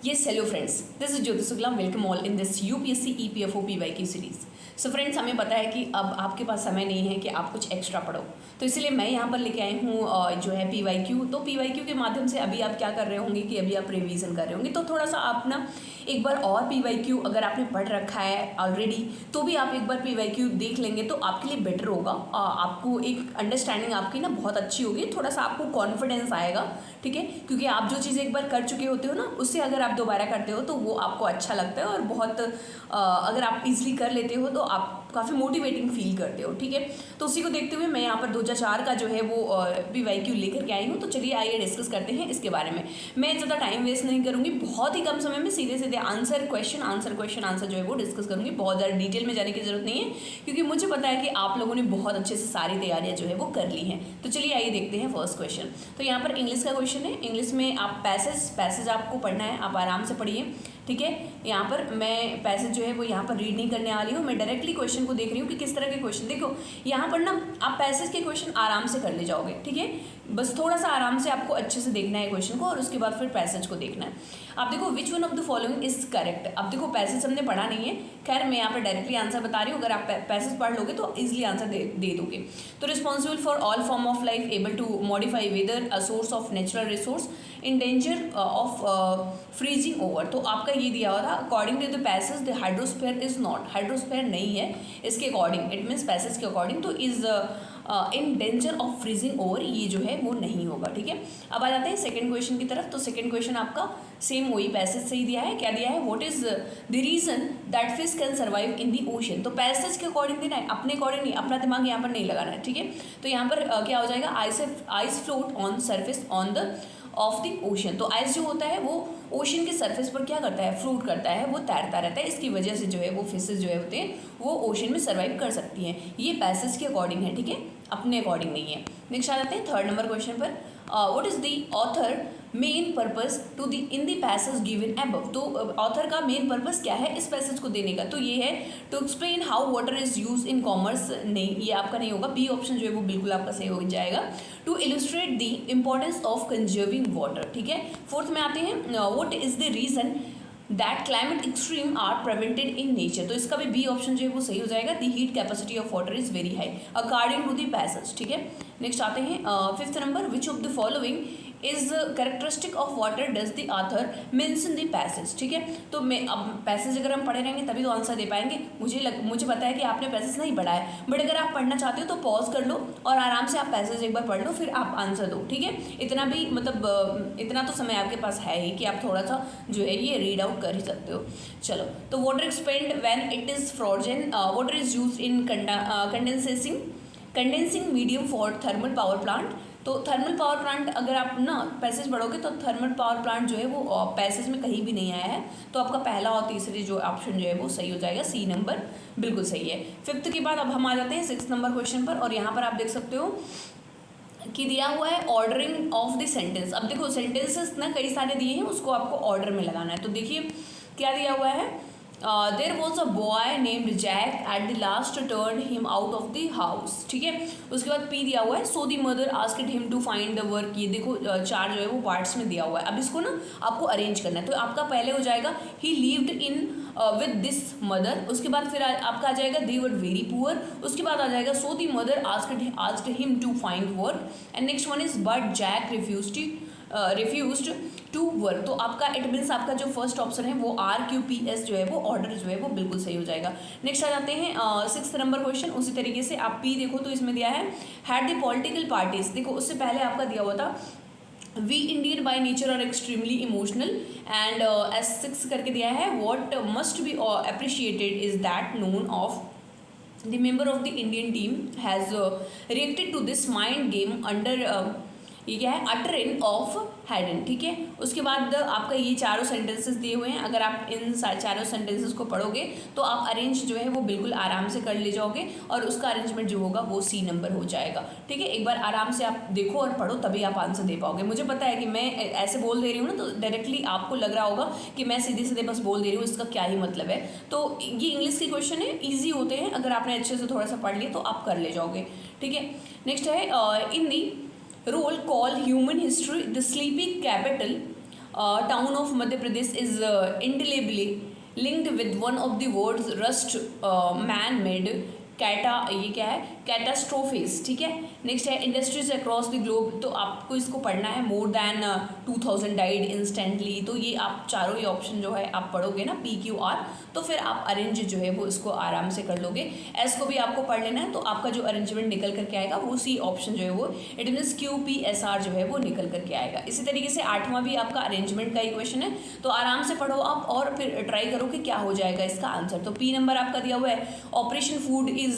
Yes, hello friends. This is Jyoti Sugla. Welcome all in this UPSC EPFO PYQ series. So friends, हमें पता है कि अब आपके पास समय नहीं है कि आप कुछ एक्स्ट्रा पढ़ो, तो इसलिए मैं यहाँ पर लेके आई हूँ जो है PYQ। तो PYQ के माध्यम से अभी आप क्या कर रहे होंगे कि अभी आप रिवीजन कर रहे होंगे, तो थोड़ा सा आप ना एक बार और PYQ अगर आपने पढ़ रखा है ऑलरेडी तो भी आप एक बार PYQ देख लेंगे तो आपके लिए बेटर होगा। आपको एक अंडरस्टैंडिंग आपकी ना बहुत अच्छी होगी, थोड़ा सा आपको कॉन्फिडेंस आएगा, ठीक है। क्योंकि आप जो चीज़ एक बार कर चुके होते हो ना, उससे अगर आप दोबारा करते हो तो वो आपको अच्छा लगता है और बहुत अगर आप इजीली कर लेते हो तो आप काफ़ी मोटिवेटिंग फील करते हो, ठीक है। तो उसी को देखते हुए मैं यहाँ पर 2004 का जो है वो PYQ लेकर के आई हूँ। तो चलिए आइए डिस्कस करते हैं इसके बारे में। मैं ज़्यादा टाइम वेस्ट नहीं करूँगी, बहुत ही कम समय में सीधे सीधे आंसर क्वेश्चन जो है वो डिस्कस करूँगी। बहुत ज़्यादा डिटेल में जाने की जरूरत नहीं है क्योंकि मुझे पता है कि आप लोगों ने बहुत अच्छे से सारी तैयारियाँ जो है वो कर ली हैं। तो चलिए आइए देखते हैं फर्स्ट क्वेश्चन। तो यहाँ पर इंग्लिश का क्वेश्चन है। इंग्लिश में आप पैसेज आपको पढ़ना है, आप आराम से पढ़िए, ठीक है। यहाँ पर मैं पैसेज जो है वो यहाँ पर रीड नहीं करने वाली हूँ, मैं डायरेक्टली क्वेश्चन को देख रही हूँ कि किस तरह के क्वेश्चन। देखो यहाँ पर ना आप पैसेज के क्वेश्चन आराम से कर ले जाओगे, ठीक है। बस थोड़ा सा आराम से आपको अच्छे से देखना है क्वेश्चन को और उसके बाद फिर पैसेज को देखना है। आप देखो which one of the following is correct. अब देखो पैसेज हमने पढ़ा नहीं है, खैर मैं यहाँ पर डायरेक्टली आंसर बता रही हूँ। अगर आप पैसेज पढ़ लोगे तो इजिली आंसर दे दोगे। तो responsible for all form of life, able to modify weather, a source of natural resource, in danger of freezing over. तो आपका ये दिया हुआ था according to the passage the hydrosphere is not, hydrosphere नहीं है इसके अकॉर्डिंग, इट मीन्स पैसेज के अकॉर्डिंग, तो is in danger of freezing over, ये जो है वो नहीं होगा, ठीक है। अब आ जाते हैं सेकंड क्वेश्चन की तरफ। तो सेकंड क्वेश्चन आपका सेम वही पैसेज से ही दिया है। क्या दिया है, what is the reason that fish can survive in the ocean. तो पैसेज के अकॉर्डिंग देना है, अपने अकॉर्डिंग नहीं, अपना दिमाग यहाँ पर नहीं लगाना है, ठीक है। तो यहाँ पर क्या हो जाएगा, ice float on surface on the of the ocean. तो आइस जो होता है वो ओशन के सरफेस पर क्या करता है, फ्लोट करता है, वो तैरता रहता है। इसकी वजह से जो है वो फिशेज जो है होते हैं वो ओशन में सर्वाइव कर सकती हैं। ये पैसेज के अकॉर्डिंग है, ठीक है, अपने अकॉर्डिंग नहीं है। नेक्स्ट आ जाते हैं थर्ड नंबर क्वेश्चन पर। What is the author main purpose to the in the passage given above. तो ऑथर का मेन पर्पस क्या है इस पैसेज को देने का, तो ये है to explain how water is use in commerce. नहीं, ये आपका नहीं होगा, बी ऑप्शन जो है वो बिल्कुल आपका सही हो जाएगा। To illustrate the importance of conserving water, ठीक है। फोर्थ में आते हैं, what is the reason that climate extreme are prevented in nature. तो इसका भी बी ऑप्शन जो है वो सही हो जाएगा। The heat capacity of water is very high according to the passage, ठीक है। नेक्स्ट आते हैं fifth number, which of the following is characteristic of water does the author mention the passage, ठीक है। तो मैं अब पैसेज अगर हम पढ़े रहेंगे तभी तो आंसर दे पाएंगे। मुझे पता है कि आपने पैसेज नहीं पढ़ा है, बट अगर आप पढ़ना चाहते हो तो पॉज कर लो और आराम से आप पैसेज एक बार पढ़ लो, फिर आप आंसर दो, ठीक है। इतना भी मतलब इतना तो समय आपके पास है ही कि आप थोड़ा सा जो है ये रीड आउट कर ही सकते हो। चलो, तो water expand when it is frozen, water is used in condensing medium for thermal power plant. तो थर्मल पावर प्लांट अगर आप ना पैसेज पढ़ोगे तो थर्मल पावर प्लांट जो है वो पैसेज में कहीं भी नहीं आया है, तो आपका पहला और तीसरी जो ऑप्शन जो है वो सही हो जाएगा, सी नंबर बिल्कुल सही है। फिफ्थ के बाद अब हम आ जाते हैं सिक्स नंबर क्वेश्चन पर, और यहाँ पर आप देख सकते हो कि दिया हुआ है ऑर्डरिंग ऑफ द सेंटेंस। अब देखो सेंटेंसेस ना कई सारे दिए हैं, उसको आपको ऑर्डर में लगाना है। तो देखिए क्या दिया हुआ है, there was a boy named Jack at the last turn him out of the house, ठीक है। उसके बाद पी दिया हुआ है, so the mother asked him to find the work. ये देखो चार जो है वो पार्ट्स में दिया हुआ है। अब इसको ना आपको अरेंज करना है। तो आपका पहले हो जाएगा ही lived in with this mother, उसके बाद फिर आपका आ जाएगा दे वर वेरी पुअर, उसके बाद आ जाएगा so the mother asked him to find work, and next one is but Jack refused to work. तो आपका इट मीन्स आपका जो फर्स्ट ऑप्शन है वो RQPS जो है वो ऑर्डर जो है वो बिल्कुल सही हो जाएगा। नेक्स्ट आ जाते हैं सिक्स्थ नंबर क्वेश्चन। उसी तरीके से आप पी देखो तो इसमें दिया है हैड द पॉलिटिकल पार्टीज। देखो उससे पहले आपका दिया हुआ था we Indian by nature are extremely emotional, and S6 करके दिया है what must be appreciated is that none of the member of the Indian team has reacted to this mind game under ये क्या है, अटरिन ऑफ हैडन, ठीक है। उसके बाद आपका ये चारों सेंटेंसेस दिए हुए हैं। अगर आप इन चारों सेंटेंसेस को पढ़ोगे तो आप अरेंज जो है वो बिल्कुल आराम से कर ले जाओगे और उसका अरेंजमेंट जो होगा वो सी नंबर हो जाएगा, ठीक है। एक बार आराम से आप देखो और पढ़ो तभी आप आंसर दे पाओगे। मुझे पता है कि मैं ऐसे बोल दे रही हूँ ना तो डायरेक्टली आपको लग रहा होगा कि मैं सीधे सीधे बस बोल दे रही हूँ, इसका क्या ही मतलब है। तो ये इंग्लिश के क्वेश्चन है, ईजी होते हैं, अगर आपने अच्छे से थोड़ा सा पढ़ लिया तो आप कर ले जाओगे, ठीक है। नेक्स्ट है in the roll call human history the sleepy capital town of Madhya Pradesh is indelibly linked with one of the world's worst man made ये क्या है, कैटास्ट्रोफिस, ठीक है। नेक्स्ट है इंडस्ट्रीज अक्रॉस द ग्लोब, तो आपको इसको पढ़ना है, मोर देन 2000 डाइड इंस्टेंटली। तो ये आप चारों ही ऑप्शन जो है आप पढ़ोगे ना PQR, तो फिर आप अरेंज जो है वो इसको आराम से कर लोगे। एस को भी आपको पढ़ लेना है, तो आपका जो अरेंजमेंट निकल करके आएगा वो सी ऑप्शन जो है वो इट मीन्स QPSR जो है वो निकल करके आएगा। इसी तरीके से 8वां भी आपका अरेंजमेंट का ही क्वेश्चन है, तो आराम से पढ़ो आप और फिर ट्राई करो कि क्या हो जाएगा इसका आंसर। तो P नंबर आपका दिया हुआ है, operation food is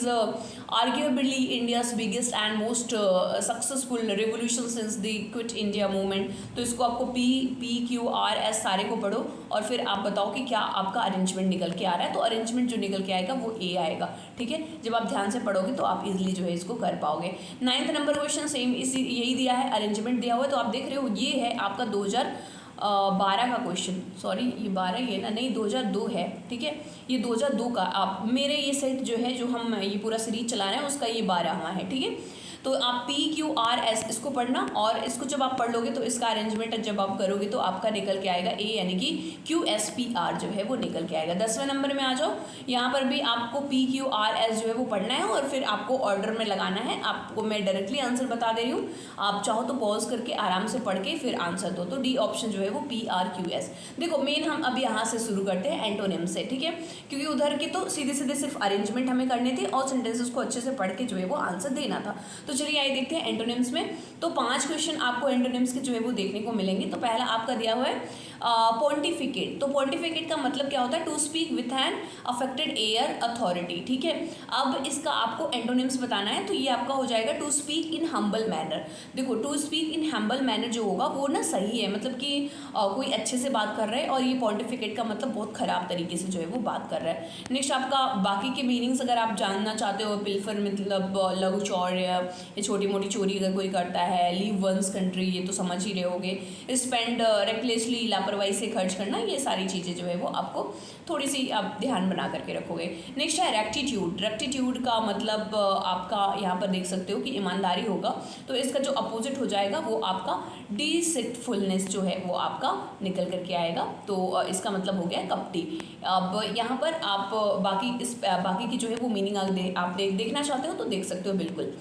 arguably India's biggest and most successful revolution since the Quit India movement। तो इसको आपको PQRS सारे को पढ़ो और फिर आप बताओ कि क्या आपका अरेंजमेंट निकल के आ रहा है। तो अरेंजमेंट जो निकल के आएगा वो A आएगा, ठीक है। जब आप ध्यान से पढ़ोगे तो आप इजीली जो है इसको कर पाओगे। 9th नंबर क्वेश्चन सेम इसी यही दिया है, अरेंजमेंट दिया हुआ है। तो आप देख रहे हो ये है आपका 2012 का क्वेश्चन, सॉरी ये 12 ये ना, नहीं 2002 है, ठीक है। ये 2002 का, आप मेरे ये सेट जो है जो हम ये पूरा सीरीज चला रहे हैं उसका ये 12वां है, ठीक है। तो आप PQRS इसको पढ़ना और इसको जब आप पढ़ लोगे तो इसका अरेंजमेंट जब आप करोगे तो आपका निकल के आएगा A, यानी कि QSPR जो है वो निकल के आएगा। 10वें नंबर में आ जाओ, यहाँ पर भी आपको PQRS जो है वो पढ़ना है और फिर आपको ऑर्डर में लगाना है। आपको मैं डायरेक्टली आंसर बता दे रही हूँ, आप चाहो तो पॉज करके आराम से पढ़ के फिर आंसर दो। तो D ऑप्शन जो है वो PRQS। देखो मेन हम अब यहाँ से शुरू करते हैं एंटोनिम से, ठीक है, क्योंकि उधर के तो सीधे सीधे सिर्फ अरेंजमेंट हमें करने थे और सेंटेंसेस को अच्छे से पढ़ के जो है वो आंसर देना था। तो चलिए आइए देखते हैं एंटोनिम्स में। तो 5 क्वेश्चन आपको एंटोनिम्स के जो है वो देखने को मिलेंगे। तो पहला आपका दिया हुआ है पॉन्टिफिकेट। तो पॉन्टिफिकेट का मतलब क्या होता है, to speak with an affected air authority, ठीक है। अब इसका आपको एंटोनिम्स बताना है, तो ये आपका हो जाएगा to speak in humble manner. देखो to speak in humble manner जो होगा वो ना सही है, मतलब कि कोई अच्छे से बात कर रहा है, और ये पॉन्टिफिकेट का मतलब बहुत ख़राब तरीके से जो है वो बात कर रहा है। नेक्स्ट आपका बाकी के मीनिंग्स अगर आप जानना चाहते हो, पिल्फर मतलब लघु चौर्य या छोटी मोटी चोरी अगर कोई करता है, लीव वंस कंट्री ये तो समझ ही रहे होगे, स्पेंड रेकलेसली लापरवाही से खर्च करना, ये सारी चीज़ें जो है वो आपको थोड़ी सी आप ध्यान बना करके रखोगे। नेक्स्ट है रेक्टिट्यूड। रेक्टिट्यूड का मतलब आपका यहाँ पर देख सकते हो कि ईमानदारी होगा, तो इसका जो अपोजिट हो जाएगा वो आपका डिसिटफुलनेस जो है वो आपका निकल करके आएगा। तो इसका मतलब हो गया कपटी। अब यहाँ पर आप बाकी की जो है वो मीनिंग आप देखना चाहते हो तो देख सकते हो बिल्कुल।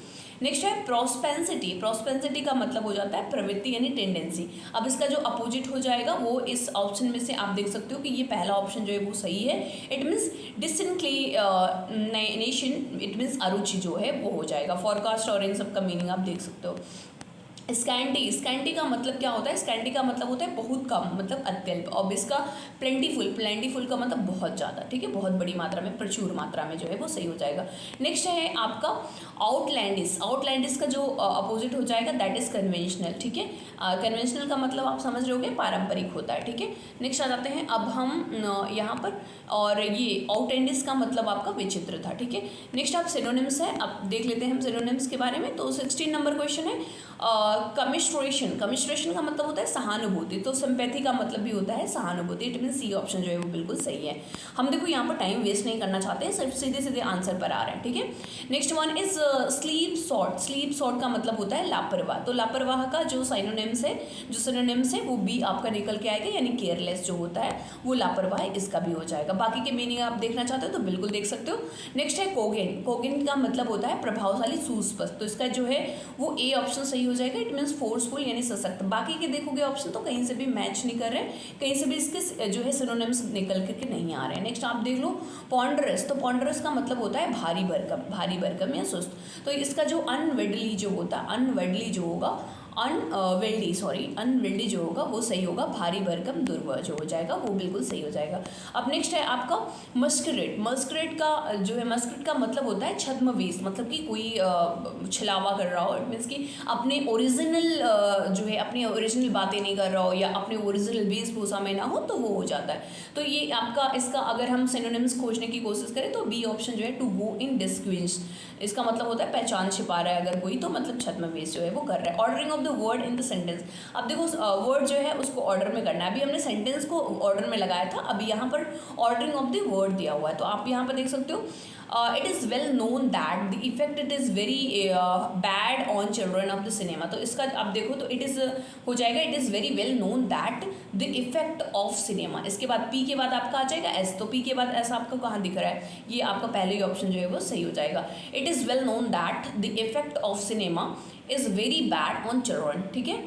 नेक्स्ट है प्रोस्पेंसिटी। प्रोस्पेंसिटी का मतलब हो जाता है प्रवृत्ति यानी टेंडेंसी। अब इसका जो अपोजिट हो जाएगा वो इस ऑप्शन में से आप देख सकते हो कि ये पहला ऑप्शन जो है वो सही है। इट मीन्स डिसइंक्लिनेशन, इट मीन्स अरुचि जो है वो हो जाएगा। फॉरकास्ट और इन सब का मीनिंग आप देख सकते हो। स्कैंटी, स्कैंटी का मतलब क्या होता है, स्कैंटी का मतलब होता है बहुत कम, मतलब अत्यल्प। और इसका प्लेंटीफुल, प्लेंटीफुल का मतलब बहुत ज़्यादा, ठीक है, बहुत बड़ी मात्रा में, प्रचुर मात्रा में जो है वो सही हो जाएगा। नेक्स्ट है आपका आउटलैंडिस। आउटलैंडिस का जो अपोजिट हो जाएगा दैट इज़ कन्वेंशनल, ठीक है। कन्वेंशनल का मतलब आप समझ रहे होगे पारंपरिक होता है, ठीक है। नेक्स्ट आ जाते हैं अब हम यहाँ पर, और ये आउटलैंडिस का मतलब आपका विचित्र था, ठीक है। नेक्स्ट आप सिनोनिम्स है, अब देख लेते हैं हम सिनोनिम्स के बारे में। तो 16 नंबर क्वेश्चन है कमिस्ट्रेशन। कमिस्ट्रेशन का मतलब होता है सहानुभूति, तो सिंपैथी का मतलब भी होता है सहानुभूति। इट मीन सी ऑप्शन जो है वो बिल्कुल सही है। हम देखो यहाँ पर टाइम वेस्ट नहीं करना चाहते हैं, सिर्फ सीधे सीधे आंसर पर आ रहे हैं, ठीक है। Next one is sleep sought. Sleep sought का मतलब होता है लापरवाह। तो लापरवाह का जो सिनोनिम्स है वो बी आपका निकल के आएगा, यानी केयरलेस जो होता है वो लापरवाह है, इसका भी हो जाएगा। बाकी के मीनिंग आप देखना चाहते हो तो बिल्कुल देख सकते हो। नेक्स्ट है कोगेन। कोगेन का मतलब होता है प्रभावशाली, सुस्पष्ट, तो इसका जो है वो ए ऑप्शन सही हो जाएगा। इट मीन्स फोर्सफुल यानी सशक्त। बाकी के देखोगे ऑप्शन तो कहीं से भी मैच नहीं कर रहे, कहीं से भी इसके जो है सिनोनिम्स निकल करके नहीं आ रहे हैं। नेक्स्ट आप देख लो पॉन्डरस। तो पॉन्डरस का मतलब होता है भारी भरकम, भारी भरकम या सुस्त। तो इसका जो अनवेडली जो होता है, अनवेडली जो होगा, अनवेल्डी जो होगा वो सही होगा। भारी भरकम दुर्वह जो हो जाएगा वो बिल्कुल सही हो जाएगा। अब नेक्स्ट है आपका मस्करेट। मस्करेट का जो है, मस्करेट का मतलब होता है छद्मवेश, मतलब कि कोई छलावा कर रहा हो। इट मीन्स कि अपने ओरिजिनल जो है अपनी ओरिजिनल बातें नहीं कर रहा हो या अपने ओरिजिनल वेशभूषा में ना हो, तो वो हो जाता है। तो ये आपका इसका अगर हम सिनोनिम्स खोजने की कोशिश करें तो बी ऑप्शन जो है टू गो इन डिस्क्विंस, इसका मतलब होता है पहचान छिपा रहा है अगर कोई, तो मतलब छद्मवेश जो है वो कर रहा है। Ordering of the word in the sentence. अब देखो वर्ड जो है उसको ऑर्डर में करना है। अभी हमने सेंटेंस को ऑर्डर में लगाया था, अभी यहाँ पर ऑर्डरिंग ऑफ द वर्ड दिया हुआ है। तो आप यहाँ पर देख सकते हो it is well known that the effect it is very bad on children of the cinema. तो इसका आप देखो तो इट इज़ हो जाएगा it is very well known that the effect of cinema. इसके बाद पी के बाद आपका आ जाएगा एस, तो पी के बाद एस आपको कहाँ दिख रहा है, ये आपका पहले ही ऑप्शन जो है वो सही हो जाएगा। It is well known that the effect of cinema is very bad on children, ठीक है।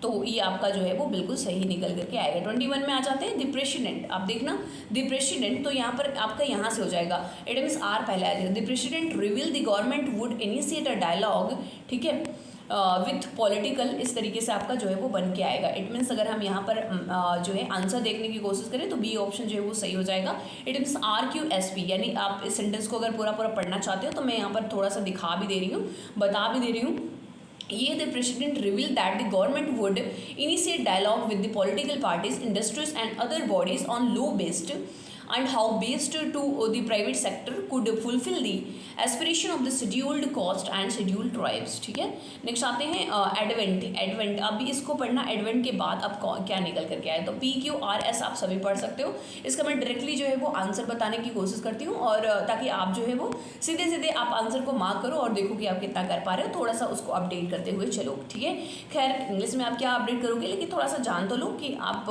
तो ये आपका जो है वो बिल्कुल सही निकल करके आएगा। 21 में आ जाते हैं द प्रेसिडेंट। आप देखना द प्रेसिडेंट, तो यहाँ पर आपका यहाँ से हो जाएगा, इट मीन्स आर पहले आ जाएगा। The president reveal the government would initiate a dialogue, ठीक है, विथ पॉलिटिकल, इस तरीके से आपका जो है वो बन के आएगा। इट मीन्स अगर हम यहाँ पर जो है आंसर देखने की कोशिश करें तो बी ऑप्शन जो है वो सही हो जाएगा। इट मीन्स RQSP, यानी आप इस सेंटेंस को अगर पूरा पढ़ना चाहते हो तो मैं यहाँ पर थोड़ा सा दिखा भी दे रही हूँ, बता भी दे रही हूँ। ये the president reveal that the government would initiate dialogue with the political parties, industries and other bodies on law based and how based to the private sector could fulfill the aspiration of the scheduled caste and scheduled tribes, ठीक है। Next आते हैं advent. अभी इसको पढ़ना, advent के बाद अब क्या निकल करके आए, तो PQRS आप सभी पढ़ सकते हो। इसका मैं डायरेक्टली जो है वो आंसर बताने की कोशिश करती हूँ, और ताकि आप जो है वो सीधे सीधे आप आंसर को मार्क करो और देखो कि आप कितना कर पा रहे हो, थोड़ा सा उसको अपडेट करते हुए चलो, ठीक है। खैर इंग्लिश में आप क्या अपडेट करोगे, लेकिन थोड़ा सा जान तो लो कि आप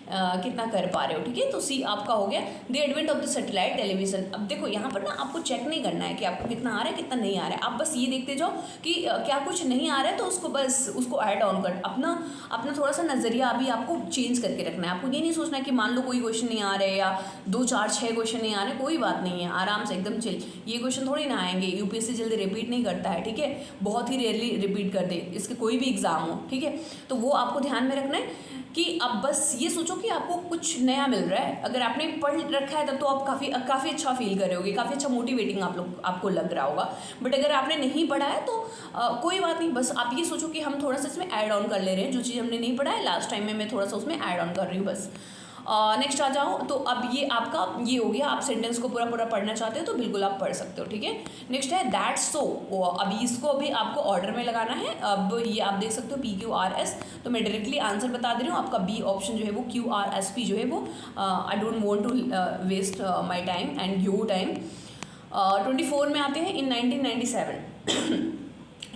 कितना कर पा रहे हो, ठीक है। तो सी आपका हो गया the advent of the satellite television. अब देखो यहाँ पर ना आपको चेक नहीं करना है कि आपको कितना आ रहा है कितना नहीं आ रहा है, आप बस ये देखते जाओ कि क्या कुछ नहीं आ रहा है तो उसको बस उसको ऐड ऑन कर, अपना थोड़ा सा नज़रिया अभी आपको चेंज करके रखना है। आपको ये नहीं सोचना कि मान लो कोई क्वेश्चन नहीं आ रहे या 2 4 6 क्वेश्चन नहीं आ रहे, कोई बात नहीं है, आराम से एकदम चिल। ये क्वेश्चन थोड़ी ना आएंगे, यूपीएससी जल्दी रिपीट नहीं करता है, ठीक है, बहुत ही रेयरली रिपीट कर दे इसके कोई भी एग्जाम हो, ठीक है। तो वो आपको ध्यान में रखना है कि अब बस ये सोचो कि आपको कुछ नया मिल रहा है। अगर आपने पढ़ रखा है तब तो आप काफ़ी अच्छा फील कर रहे होगे, काफ़ी अच्छा मोटिवेटिंग आपको लग रहा होगा। बट अगर आपने नहीं पढ़ा है तो कोई बात नहीं, बस आप ये सोचो कि हम थोड़ा सा इसमें ऐड ऑन कर ले रहे हैं, जो चीज़ हमने नहीं पढ़ा है लास्ट टाइम में मैं थोड़ा सा उसमें ऐड ऑन कर रही हूँ बस। नेक्स्ट आ जाओ, तो अब ये आपका ये हो गया, आप सेंटेंस को पूरा पढ़ना चाहते हो तो बिल्कुल आप पढ़ सकते हो, ठीक है। नेक्स्ट है दैट्स सो। अभी इसको अभी आपको ऑर्डर में लगाना है। अब ये आप देख सकते हो PQRS, तो मैं डायरेक्टली आंसर बता दे रही हूँ। आपका बी ऑप्शन जो है वो QRSP जो है वो I don't want to waste my time and your time. 24 में आते हैं इन 1997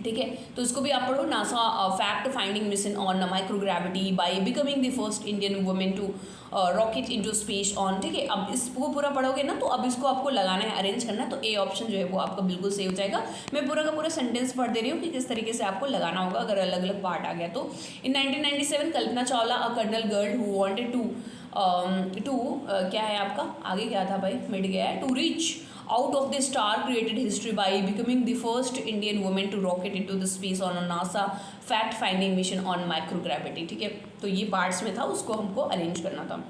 ठीक है, तो इसको भी आप पढ़ो। NASA fact finding mission on microgravity by becoming the first Indian women to rocket into space on, ठीक है। अब इसको पूरा पढ़ोगे ना तो अब इसको आपको लगाना है, अरेंज करना है, तो ए ऑप्शन जो है वो आपका बिल्कुल सही हो जाएगा। मैं पूरा का पूरा सेंटेंस पढ़ दे रही हूँ कि किस तरीके से आपको लगाना होगा अगर अलग अलग पार्ट आ गया तो। In 1997 Kalpana Chawla a Karnal girl who wanted to क्या है आपका आगे क्या था भाई, मिट गया है, to reach out of the star created history by becoming the first Indian woman to rocket into the space on a NASA fact finding mission on microgravity, ठीक है। तो ये पार्ट्स में था, उसको हमको अरेंज करना था।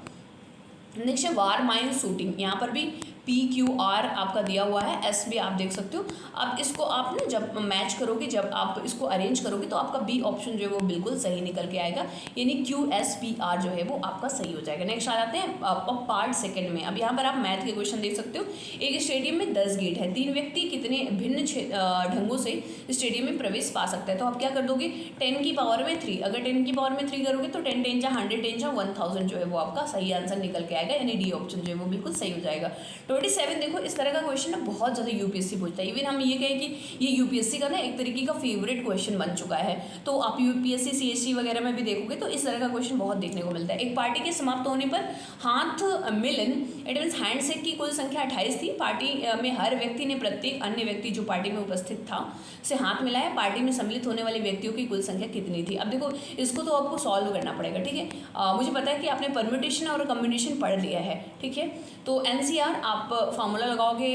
नेक्स्ट है वार माइन शूटिंग। यहाँ पर भी PQR आपका दिया हुआ है, S भी आप देख सकते हो। अब इसको आप ना जब मैच करोगे, जब आप इसको अरेंज करोगे तो आपका बी ऑप्शन जो है वो बिल्कुल सही निकल के आएगा, यानी QSPR जो है वो आपका सही हो जाएगा। नेक्स्ट आ जाते हैं पार्ट सेकंड में। अब यहाँ पर आप मैथ के क्वेश्चन देख सकते हो। एक स्टेडियम में 10 गेट है, 3 व्यक्ति कितने भिन्न ढंगों से स्टेडियम में प्रवेश पा सकता है, तो आप क्या कर दोगे 10 की पावर में 3। अगर 10 की पावर में 3 करोगे तो 10 10 जा 100 10 जा 1000 जो है वो आपका सही आंसर निकल के आएगा, यानी डी ऑप्शन जो है वो बिल्कुल सही हो जाएगा। 27 देखो, इस तरह का क्वेश्चन ना बहुत ज़्यादा यूपीएससी पूछता है। इवन हम ये कहें कि ये यूपीएससी का ना एक तरीके का फेवरेट क्वेश्चन बन चुका है। तो आप यूपीएससी CHC वगैरह में भी देखोगे तो इस तरह का क्वेश्चन बहुत देखने को मिलता है। एक पार्टी के समाप्त होने पर हाथ मिलन, इट मीन्स हैंडशेक की कुल संख्या 28 थी। पार्टी में हर व्यक्ति ने प्रत्येक अन्य व्यक्ति जो पार्टी में उपस्थित था से हाथ मिलाया। पार्टी में सम्मिलित होने वाले व्यक्तियों की कुल संख्या कितनी थी। अब देखो इसको तो आपको सॉल्व करना पड़ेगा, ठीक है। मुझे पता है कि आपने परम्यूटेशन और कम्बिनेशन पढ़ लिया है, ठीक है। तो NCR आप फार्मूला लगाओगे,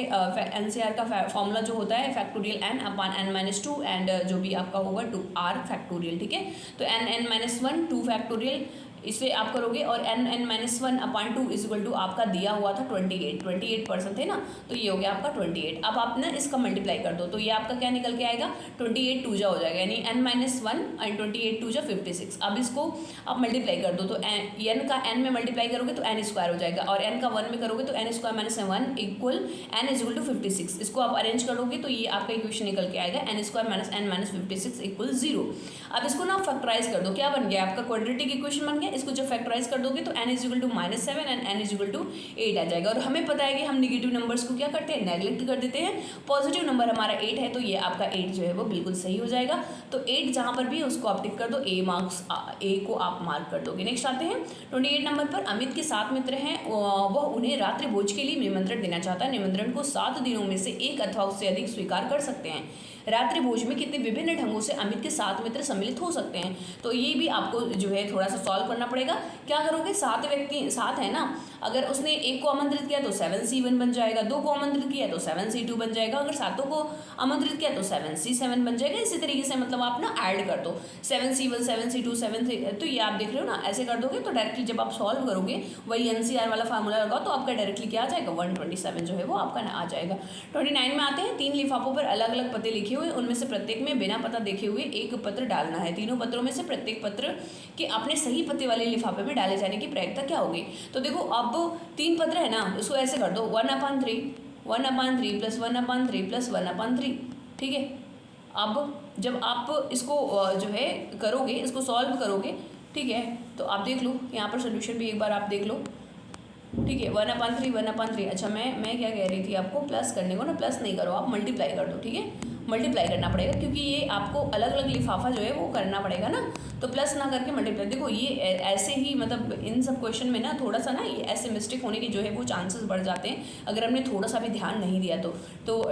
NCR का फार्मूला जो होता है factorial n upon n-2 and जो भी आपका होगा 2r फैक्टोरियल, ठीक है। तो n n-1 2 फैक्टोरियल इसे आप करोगे और n(n-1/2 इज इक्वल टू आपका दिया हुआ था 28% थे ना, तो ये हो गया आपका 28। अब आप ना इसका मल्टीप्लाई कर दो तो ये आपका क्या निकल के आएगा 28 2 जा हो जाएगा, यानी n-1 एंड 28 2 जा 56। अब इसको आप मल्टीप्लाई कर दो तो n का n में मल्टीप्लाई करोगे तो n स्क्वायर हो जाएगा और n का 1 में करोगे तो n square minus 1 equal n is equal to 56। इसको आप अरेंज करोगे तो ये आपका इक्वेशन निकल के आएगा n square minus n minus 56 equal 0। अब इसको ना फैक्टराइज कर दो, क्या बन गया आपका क्वाड्रेटिक इक्वेशन बन गया। इसको जब फैक्टराइज कर दोगे तो n is equal to -7 and n is equal to 8 आ जाएगा। और हमें पता है कि हम नेगेटिव नंबर्स को क्या करते हैं, नेगलेक्ट कर देते हैं। पॉजिटिव नंबर हमारा 8 है तो ये आपका 8 जो है वो बिल्कुल सही हो जाएगा। तो 8 जहाँ पर भी है उसको आप टिक कर दो, ए को आप मार्क कर दोगे। नेक्स्ट आते हैं 28 नंबर पर। अमित के 7 मित्र हैं, वह उन्हें रात्रि भोज के लिए निमंत्रण देना चाहता है। निमंत्रण को 7 दिनों में से एक अथवा उससे अधिक स्वीकार कर सकते हैं। रात्रि भोज में कितने विभिन्न ढंगों से अमित के 7 मित्र सम्मिलित हो सकते हैं। तो ये भी आपको जो है थोड़ा सा सॉल्व करना पड़ेगा। क्या करोगे, 7 व्यक्ति 7 है ना, अगर उसने एक को आमंत्रित किया तो 7C1 बन जाएगा, 2 को आमंत्रित किया तो 7C2 बन जाएगा, अगर 7 को आमंत्रित किया तो 7C7 बन जाएगा। इसी तरीके से मतलब आप ना ऐड कर दो 7C1 7C2 7C, तो ये आप देख रहे हो ना, ऐसे कर दोगे तो डायरेक्टली जब आप सॉल्व करोगे वही NCR वाला फार्मूला लगाओ तो आपका डायरेक्टली क्या आ जाएगा 127 जो है वो आपका आ जाएगा। 29 में आते हैं। 3 लिफाफों पर अलग अलग पते लिखे हुए, उनमें से प्रत्येक में बिना पता देखे हुए एक पत्र डालना है। तीनों पत्रों में से प्रत्येक पत्र के अपने सही पते वाले लिफाफे में डाले जाने की प्रायिकता क्या होगी। तो देखो अब 3 पत्र है ना, उसको ऐसे कर दो 1/3 1/3 प्लस 1/3 प्लस 1/3, ठीक है। अब जब आप इसको जो है करोगे, इसको सॉल्व करोगे, ठीक है, तो आप देख लो यहाँ पर सोल्यूशन भी एक बार आप देख लो, ठीक है। 1/3 1/3, अच्छा मैं क्या कह रही थी आपको, प्लस करने को ना, प्लस नहीं करो आप मल्टीप्लाई कर दो, ठीक है। मल्टीप्लाई करना पड़ेगा क्योंकि ये आपको अलग अलग लिफाफा जो है वो करना पड़ेगा ना, तो प्लस ना करके मल्टीप्लाई। देखो ये ऐसे ही मतलब इन सब क्वेश्चन में ना थोड़ा सा ना ये ऐसे मिस्टेक होने के जो है वो चांसेस बढ़ जाते हैं अगर हमने थोड़ा सा भी ध्यान नहीं दिया तो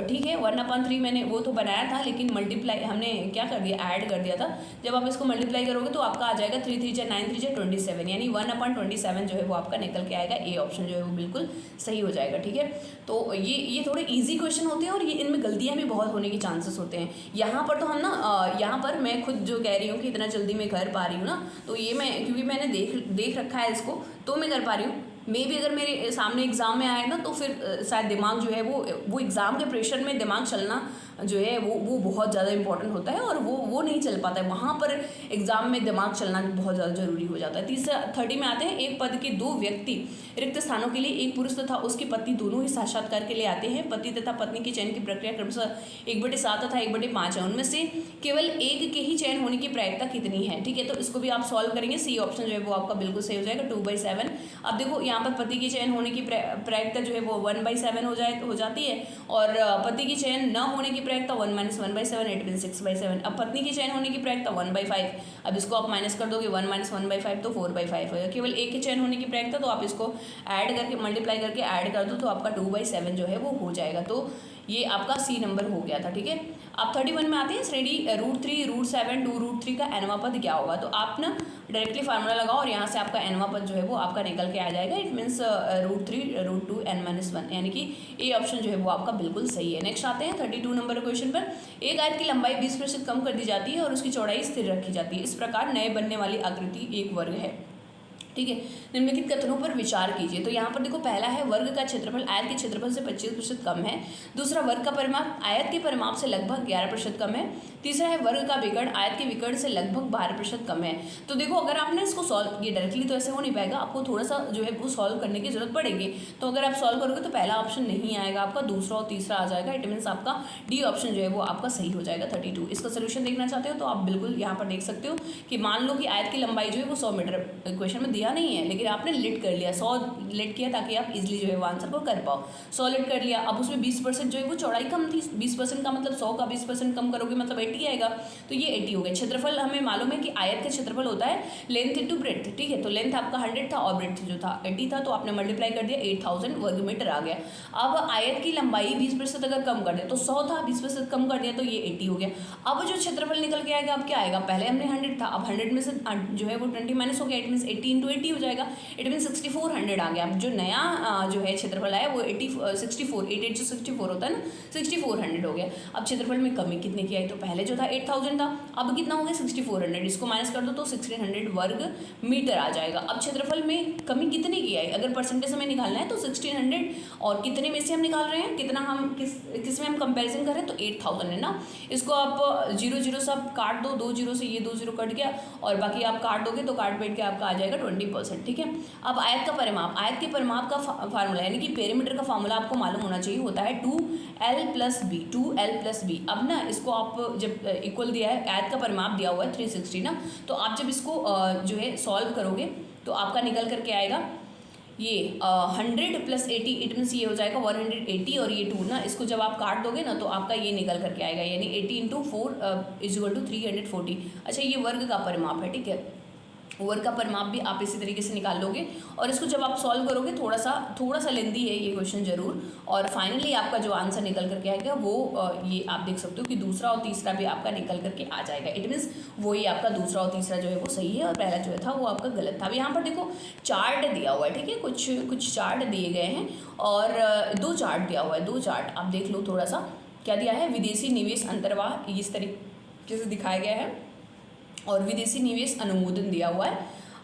ठीक है। 1/3 मैंने वो तो बनाया था, लेकिन मल्टीप्लाई हमने क्या कर दिया, ऐड कर दिया था। जब आप इसको मल्टीप्लाई करोगे तो आपका आ जाएगा 3 3 जा 9 3 जा 27, यानी 1/27 जो है वो आपका निकल के आएगा। ए ऑप्शन जो है वो बिल्कुल सही हो जाएगा, ठीक है। तो ये थोड़े ईजी क्वेश्चन होते हैं और ये इनमें गलतियाँ भी बहुत होने की चांसेस होते हैं। यहाँ पर तो हम ना यहाँ पर मैं खुद जो कह रही हूँ कि इतना जल्दी मैं कर पा रही हूँ ना, तो ये मैं क्योंकि मैंने देख रखा है इसको, तो मैं कर पा रही हूँ। मे भी अगर मेरे सामने एग्ज़ाम में आए ना तो फिर शायद दिमाग जो है वो एग्ज़ाम के प्रेशर में दिमाग चलना जो है वो बहुत ज़्यादा इंपॉर्टेंट होता है और वो नहीं चल पाता है। वहाँ पर एग्ज़ाम में दिमाग चलना बहुत ज़्यादा ज़रूरी हो जाता है। तीसरा 30 में आते हैं। एक पद के 2 व्यक्ति रिक्त स्थानों के लिए एक पुरुष तथा उसकी पत्नी दोनों ही साक्षात्कार के लिए आते हैं। पति तथा पत्नी के चयन की प्रक्रिया क्रमशः 1/7 तथा 1/5 है। उनमें से केवल एक के ही चयन होने की प्रायिकता कितनी है, ठीक है। तो इसको भी आप सॉल्व करेंगे। सी ऑप्शन जो है वो आपका बिल्कुल सही हो जाएगा, 2/7। अब देखो यहाँ पर पति की चयन होने की प्रायिकता जो है वो 1/7 हो जाती है और पति की चयन न होने की प्रायिकता 1 - 1/7 इट मीन 6/7। अब पत्नी की चयन होने की प्रायिकता 1/5। अब इसको आप माइनस कर दोगे, 1 - 1/5 तो 4/5 होगा। केवल एक के चयन होने की प्रायिकता, तो आप इसको ऐड करके मल्टीप्लाई करके ऐड कर दो तो आपका 2/7 जो है वो हो जाएगा। तो ये आपका सी नंबर हो गया था, ठीक है। आप 31 में आते हैं। श्रेणी √3 √7 2 √3 का nवां पद क्या होगा। तो आप ना डायरेक्टली फार्मूला लगाओ और यहाँ से आपका nवां पद जो है वो आपका निकल के आ जाएगा। इट मीन्स √3 √2 n-1, यानी कि ए ऑप्शन जो है वो आपका बिल्कुल सही है। नेक्स्ट आते हैं 32 नंबर क्वेश्चन पर। एक आयत की लंबाई 20% कम कर दी जाती है और उसकी चौड़ाई स्थिर रखी जाती है। इस प्रकार नए बनने वाली आकृति एक वर्ग है, ठीक है। निम्नलिखित कथनों पर विचार कीजिए। तो यहाँ पर देखो, पहला है वर्ग का क्षेत्रफल आयत के क्षेत्रफल से 25% कम है। दूसरा, वर्ग का परिमाप आयत के परिमाप से लगभग 11% कम है। तीसरा है वर्ग का विकर्ण आयत के विकर्ण से लगभग 12% कम है। तो देखो अगर आपने इसको सॉल्व किया डायरेक्टली तो ऐसे हो नहीं पाएगा, आपको थोड़ा सा जो है वो सॉल्व करने की जरूरत पड़ेगी। तो अगर आप सॉल्व करोगे तो पहला ऑप्शन नहीं आएगा आपका, दूसरा और तीसरा आ जाएगा। इट मीन्स आपका डी ऑप्शन जो है वो आपका सही हो जाएगा 32। इसका सोल्यूशन देखना चाहते हो तो आप बिल्कुल यहाँ पर देख सकते हो कि मान लो कि आयत की लंबाई जो है वो 100 मीटर क्वेश्चन में दिया नहीं है, लेकिन आपने लिट कर लिया, 100 लिट किया ताकि आप इजीली जो है वो आंसर को कर पाओ। 100 लिट कर लिया, अब उसमें 20% जो है वो चौड़ाई कम थी। 20% का मतलब 100 का 20% कम करोगे मतलब 80 आएगा, तो ये 80 हो गया। क्षेत्रफल हमें मालूम है कि आयत का क्षेत्रफल होता है लेंथ इंटू ब्रेड्थ, ठीक है। तो लेंथ आपका 100 था और ब्रेड्थ जो था 80 था, तो आपने मल्टीप्लाई कर दिया, 8000 वर्ग मीटर आ गया। अब आयत की लंबाई 20% अगर कम कर दिया तो 100 था, 20% कम कर दिया तो ये 80 हो गया। अब जो क्षेत्रफल निकल के आएगा अब क्या आएगा, पहले हमने 100 था, अब 100 में से जो है वो 20 माइनस हो गया, इट मीन्स 80 × 80 हो जाएगा। इट मीन 6400 आ गया। अब जो नया जो है क्षेत्रफल आया वो 64 8 जो 64 होता है ना, 6400 हो गया। अब क्षेत्रफल में कमी कितने की आई, तो पहले जो था 8000 था, अब कितना हो गया 6400, इसको माइनस कर दो तो 1600 वर्ग मीटर आ जाएगा। अब क्षेत्रफल में कमी कितने की आई, अगर परसेंटेज हमें निकालना है तो 1600 और कितने में से हम निकाल रहे हैं, कितना हम किस में हम कंपैरिजन कर रहे हैं, तो 8000 है ना। इसको आप 0 0 सब काट दो, 2 0 से ये 2 0 कट गया और बाकी आप काट दोगे तो काट बैठ के आपका आ जाएगा 20%, ठीक है। अब आयत का परिमाप, आयत के परिमाप का फार्मूला यानी कि पेरीमीटर का फार्मूला आपको मालूम होना चाहिए, होता है 2l+b, 2l+b। अब ना इसको आप जब इक्वल दिया है, आयत का परिमाप दिया हुआ है 360 ना, तो आप जब इसको जो है सॉल्व करोगे तो आपका निकल करके आएगा ये 100 + 80, इट मीन्स ये हो जाएगा 180 और ये 2 ना, इसको जब आप काट दोगे ना तो आपका ये निकल करके आएगा, यानी 80 × 4 = 340। अच्छा, ये वर्ग का परिमाप है, ठीक है। वर्ग का परिमाप भी आप इसी तरीके से निकाल लोगे और इसको जब आप सॉल्व करोगे थोड़ा सा लेंदी है ये क्वेश्चन जरूर, और फाइनली आपका जो आंसर निकल करके आएगा वो ये आप देख सकते हो कि दूसरा और तीसरा भी आपका निकल करके आ जाएगा। इट मीन्स वही आपका दूसरा और तीसरा जो है वो सही है और पहला जो था वो आपका गलत था। अब यहाँ पर देखो चार्ट दिया हुआ है, ठीक है, कुछ चार्ट दिए गए हैं और 2 चार्ट दिया हुआ है, 2 चार्ट आप देख लो थोड़ा सा। क्या दिया है, विदेशी निवेश अंतर्वाह इस तरीके से दिखाया गया है और विदेशी निवेश अनुमोदन दिया हुआ है,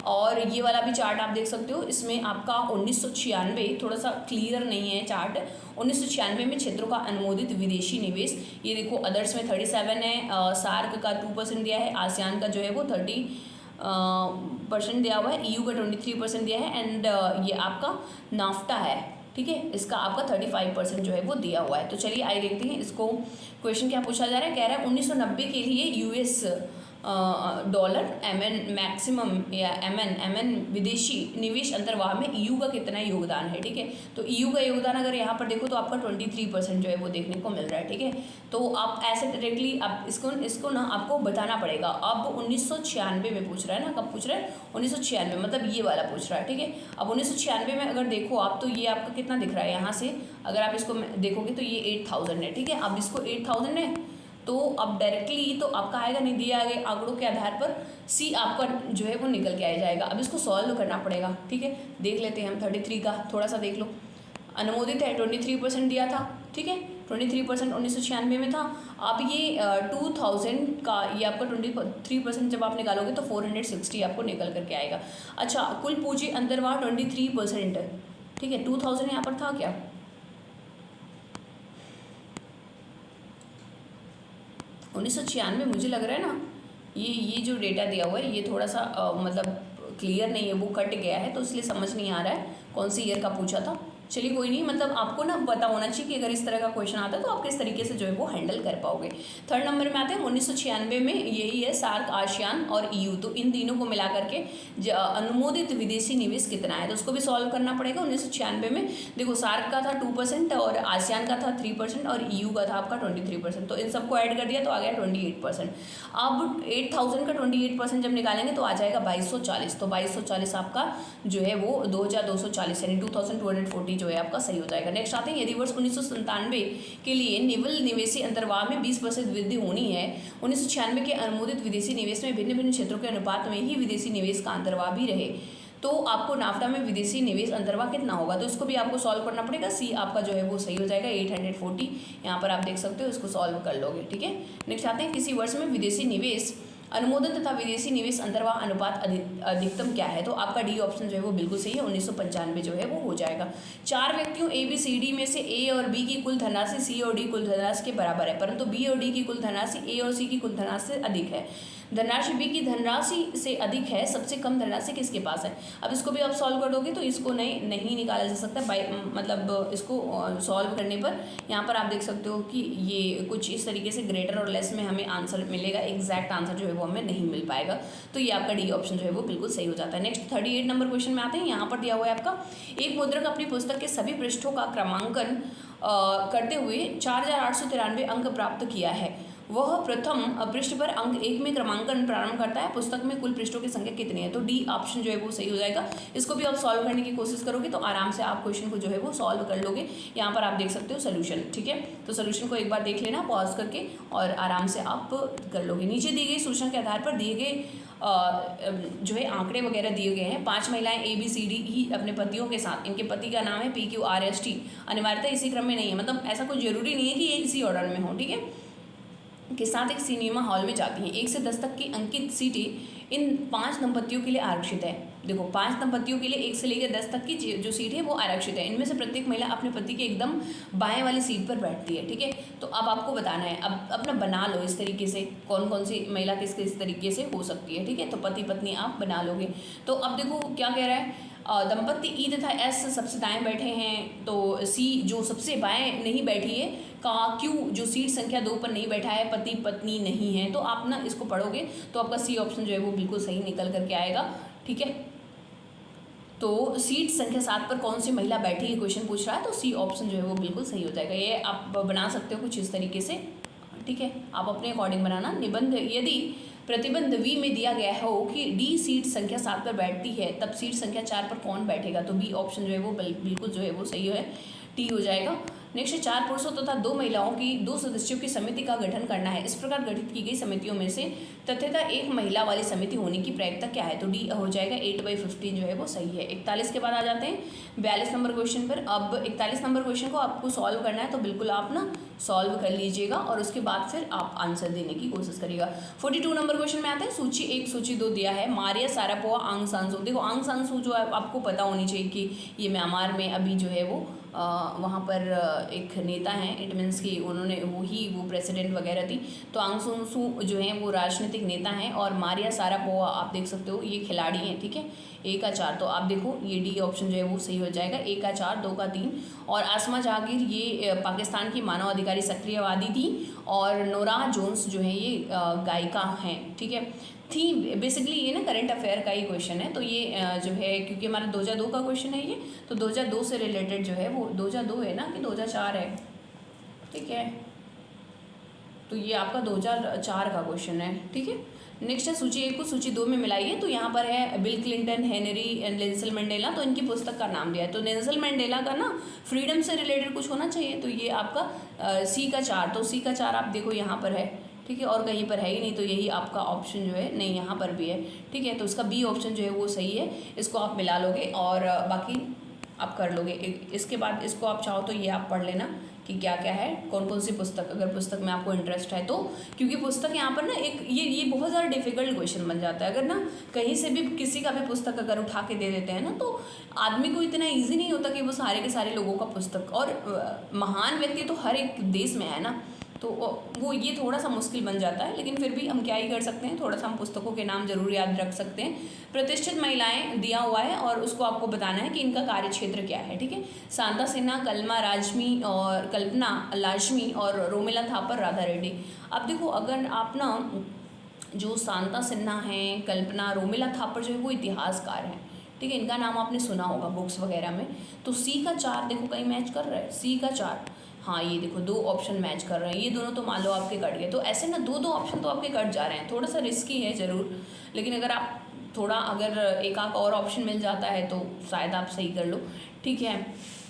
और ये वाला भी चार्ट आप देख सकते हो। इसमें आपका 1996, थोड़ा सा क्लियर नहीं है चार्ट, 1996 में क्षेत्रों का अनुमोदित विदेशी निवेश, ये देखो अदर्स में 37 है, सार्क का 2% दिया है, आसियान का जो है वो 30% दिया हुआ है, EU का 23% दिया है, एंड ये आपका नाफ्टा है, ठीक है, इसका आपका 35% जो है वो दिया हुआ है। तो चलिए आइए देखते हैं इसको क्वेश्चन क्या पूछा जा रहा है। कह रहा है 1990 के लिए US डॉलर मैक्सिमम या एमएन विदेशी निवेश अंतर्वाह में EU का कितना योगदान है, ठीक है। तो EU का योगदान अगर यहाँ पर देखो तो आपका 23% जो है वो देखने को मिल रहा है, ठीक है। तो आप ऐसे डायरेक्टली आप इसको ना आपको बताना पड़ेगा। अब 1996 में पूछ रहा है ना, कब पूछ रहा है, 1996, मतलब ये वाला पूछ रहा है, ठीक है। अब 1996 में अगर देखो आप तो ये आपका कितना दिख रहा है, यहाँ से अगर आप इसको देखोगे तो ये 8000 है, ठीक है। अब इसको 8000 है तो अब डायरेक्टली तो आपका आएगा नहीं, दिया गए आंकड़ों के आधार पर सी आपका जो है वो निकल के आ जाएगा। अब इसको सॉल्व करना पड़ेगा, ठीक है। देख लेते हैं हम 33 का, थोड़ा सा देख लो। अनुमोदित है 23% दिया था, ठीक है, 23% 1996 में था। अब ये 2000 का ये आपका 23% जब आप निकालोगे तो 460 आपको निकल करके आएगा। अच्छा, कुल पूंजी अंतर्वाह 23%, ठीक है, 2000 यहाँ पर था क्या, 1996 मुझे लग रहा है ना, ये जो डेटा दिया हुआ है ये थोड़ा सा मतलब क्लियर नहीं है, वो कट गया है तो इसलिए समझ नहीं आ रहा है कौन सी ईयर का पूछा था। चलिए कोई नहीं, मतलब आपको ना पता होना चाहिए कि अगर इस तरह का क्वेश्चन आता है तो आप किस तरीके से जो है वो हैंडल कर पाओगे। 3rd नंबर में आते हैं 1996 में, यही है सार्क, आसियान और EU, तो इन तीनों को मिला करके अनुमोदित विदेशी निवेश कितना है तो उसको भी सॉल्व करना पड़ेगा। 1996 में देखो सार्क का था 2% और आसियान का था 3% और EU का था आपका 23%, तो इन सबको ऐड कर दिया तो आ गया 28%। अब 8000 का 28% जब निकालेंगे तो आ जाएगा 2240, तो 2240 आपका जो है वो 2240 यानी 2240 जो है आपका सही हो जाएगा। नेक्स्ट आते हैं, यदि वर्ष 1997 के लिए निवल निवेशी अंतर्वाह में 20% वृद्धि होनी है, 1996 के अनुमोदित विदेशी निवेश में भिन्न भिन्न क्षेत्रों के अनुपात में ही विदेशी निवेश का अंतर्वाह भी रहे, तो आपको नाफ्टा में विदेशी निवेश अंतर्वाह कितना होगा, तो इसको भी आपको सॉल्व करना पड़ेगा। सी आपका जो है वो सही हो जाएगा 840, यहाँ पर आप देख सकते हो, इसको सॉल्व कर लोगे, ठीक है। नेक्स्ट आते हैं, किसी वर्ष में विदेशी निवेश अनुमोदन तथा विदेशी निवेश अंतर्वाह अनुपात अधिकतम क्या है, तो आपका डी ऑप्शन जो है वो बिल्कुल सही है, 1995 जो है वो हो जाएगा। 4 व्यक्तियों ABCD में से A और B की कुल धनराशि C और D कुल धनराशि के बराबर है, परंतु B और D की कुल धनराशि A और C की कुल धनराशि से अधिक है। धनराशि B की धनराशि से अधिक है, सबसे कम धनराशि किसके पास है। अब इसको भी आप सॉल्व कर दोगे तो इसको नहीं निकाला जा सकता बाई, मतलब इसको सॉल्व करने पर यहाँ पर आप देख सकते हो कि ये कुछ इस तरीके से ग्रेटर और लेस में हमें आंसर मिलेगा, एग्जैक्ट आंसर जो है वो हमें नहीं मिल पाएगा, तो ये आपका डी ऑप्शन जो है वो बिल्कुल सही हो जाता है। नेक्स्ट 38 नंबर क्वेश्चन में आते हैं, यहाँ पर दिया हुआ है आपका, एक मुद्रक अपनी पुस्तक के सभी पृष्ठों का क्रमांकन करते हुए 4893 अंक प्राप्त किया है, वह प्रथम पृष्ठ पर अंक 1 में क्रमांकन प्रारंभ करता है, पुस्तक में कुल पृष्ठों की संख्या कितनी है, तो डी ऑप्शन जो है वो सही हो जाएगा। इसको भी आप सॉल्व करने की कोशिश करोगे तो आराम से आप क्वेश्चन को जो है वो सॉल्व कर लोगे। यहाँ पर आप देख सकते हो सोल्यूशन, ठीक है, तो सोल्यूशन को एक बार देख लेना पॉज करके और आराम से आप कर लोगे। नीचे दी गई सूचना के आधार पर दिए गए जो है आंकड़े वगैरह दिए गए हैं। 5 महिलाएं ABCD ही अपने पतियों के साथ, इनके पति का नाम है PQRST, अनिवार्यता इसी क्रम में नहीं है, मतलब ऐसा कोई जरूरी नहीं है कि ये इसी ऑर्डर में हो, ठीक है। के साथ एक सिनेमा हॉल में जाती हैं। 1 से 10 तक की अंकित सीटें इन 5 दंपतियों के लिए आरक्षित है। देखो 5 दंपतियों के लिए 1 से लेकर 10 तक की जो सीट है वो आरक्षित है। इनमें से प्रत्येक महिला अपने पति के एकदम बाएं वाली सीट पर बैठती है। ठीक है, तो अब आपको बताना है, अब अपना बना लो इस तरीके से कौन कौन सी महिला किस तरीके से हो सकती है। ठीक है, तो पति पत्नी आप बना लोगे। तो अब देखो क्या कह रहा है, दंपति ई तथा एस सबसे दाएं बैठे हैं, तो सी जो सबसे बाएं नहीं बैठी है, का क्यू जो सीट संख्या 2 पर नहीं बैठा है, पति पत्नी नहीं है। तो आप ना इसको पढ़ोगे तो आपका सी ऑप्शन जो है वो बिल्कुल सही निकल करके आएगा। ठीक है, तो सीट संख्या 7 पर कौन सी महिला बैठी है क्वेश्चन पूछ रहा है, तो सी ऑप्शन जो है वो बिल्कुल सही हो जाएगा। ये आप बना सकते हो कुछ इस तरीके से। ठीक है, आप अपने अकॉर्डिंग बनाना। निबंध, यदि प्रतिबंध वी में दिया गया हो कि डी सीट संख्या 7 पर बैठती है, तब सीट संख्या 4 पर कौन बैठेगा, तो बी ऑप्शन जो है वो बिल्कुल जो है वो सही है, टी हो जाएगा। नेक्स्ट, 4 पुरुषों तथा 2 महिलाओं की 2 सदस्यों की समिति का गठन करना है। इस प्रकार गठित की गई समितियों में से तथ्यता एक महिला वाली समिति होने की प्रायिकता क्या है, तो डी हो जाएगा। 8/15 जो है वो सही है। 41 के बाद आ जाते हैं 42 नंबर क्वेश्चन पर। अब 41 नंबर क्वेश्चन को आपको सॉल्व करना है, तो बिल्कुल आप ना सॉल्व कर लीजिएगा और उसके बाद फिर आप आंसर देने की कोशिश करिएगा। 42 नंबर क्वेश्चन में आता है, सूची 1 सूची 2 दिया है, मारिया सारापोवा आंग सान सू। देखो आंग सान सू जो है आपको पता होनी चाहिए कि ये म्यांमार में अभी जो है वो वहाँ पर एक नेता हैं, इट मीन्स कि उन्होंने वो प्रेसिडेंट वगैरह थी। तो आंग सान सू जो हैं वो राजनीतिक नेता हैं, और मारिया सारापोवा आप देख सकते हो ये खिलाड़ी हैं। ठीक है, 1 का 4, तो आप देखो ये डी ऑप्शन जो है वो सही हो जाएगा। 1 का 4, 2 का 3। और आसमा जहांगीर ये पाकिस्तान की मानव अधिकारी सक्रियवादी थी, और नोरा जोन्स जो है ये गायिका हैं। ठीक है, थी बेसिकली ये ना करंट अफेयर का ही क्वेश्चन है, तो ये जो है क्योंकि हमारा 2002 का क्वेश्चन है ये, तो 2002 से रिलेटेड जो है वो 2002 है ना कि 2004 है। ठीक है, तो ये आपका 2004 का क्वेश्चन है। ठीक है, नेक्स्ट है सूची 1 को सूची 2 में मिलाइए। तो यहाँ पर है bill Clinton, Henry and Nelson Mandela, तो इनकी पुस्तक का नाम दिया है। तो नेल्सन मंडेला का ना फ्रीडम से रिलेटेड कुछ होना चाहिए, तो ये आपका सी का 4, तो सी का 4 आप देखो यहाँ पर है। ठीक है, और कहीं पर है ही नहीं, तो यही आपका ऑप्शन जो है, नहीं यहाँ पर भी है। ठीक है, तो इसका बी ऑप्शन जो है वो सही है, इसको आप मिला लोगे और बाकी आप कर लोगे। इसके बाद इसको आप चाहो तो ये आप पढ़ लेना कि क्या क्या है, कौन कौन सी पुस्तक, अगर पुस्तक में आपको इंटरेस्ट है तो, क्योंकि पुस्तक यहाँ पर ना एक ये बहुत ज़्यादा डिफिकल्ट क्वेश्चन बन जाता है। अगर ना कहीं से भी किसी का भी पुस्तक अगर उठा के दे देते हैं ना, तो आदमी को इतना ईजी नहीं होता कि वो सारे के सारे लोगों का पुस्तक, और महान व्यक्ति तो हर एक देश में है ना, तो वो ये थोड़ा सा मुश्किल बन जाता है। लेकिन फिर भी हम क्या ही कर सकते हैं, थोड़ा सा हम पुस्तकों के नाम जरूर याद रख सकते हैं। प्रतिष्ठित महिलाएं दिया हुआ है और उसको आपको बताना है कि इनका कार्य क्षेत्र क्या है। ठीक है, शांता सिन्हा, कल्पना लाजमी और रोमिला थापर, राधा रेड्डी। अब देखो अगर आप ना जो शांता सिन्हा हैं, कल्पना, रोमिला थापर जो है वो इतिहासकार हैं। ठीक है, इनका नाम आपने सुना होगा बुक्स वगैरह में। तो सी का 4 देखो कहीं मैच कर रहा है, सी का 4, हाँ ये देखो 2 ऑप्शन मैच कर रहे हैं। ये दोनों तो मान लो आपके कट गए, तो ऐसे ना 2 ऑप्शन तो आपके कट जा रहे हैं। थोड़ा सा रिस्की है ज़रूर, लेकिन अगर आप थोड़ा अगर एक आध और ऑप्शन मिल जाता है तो शायद आप सही कर लो। ठीक है,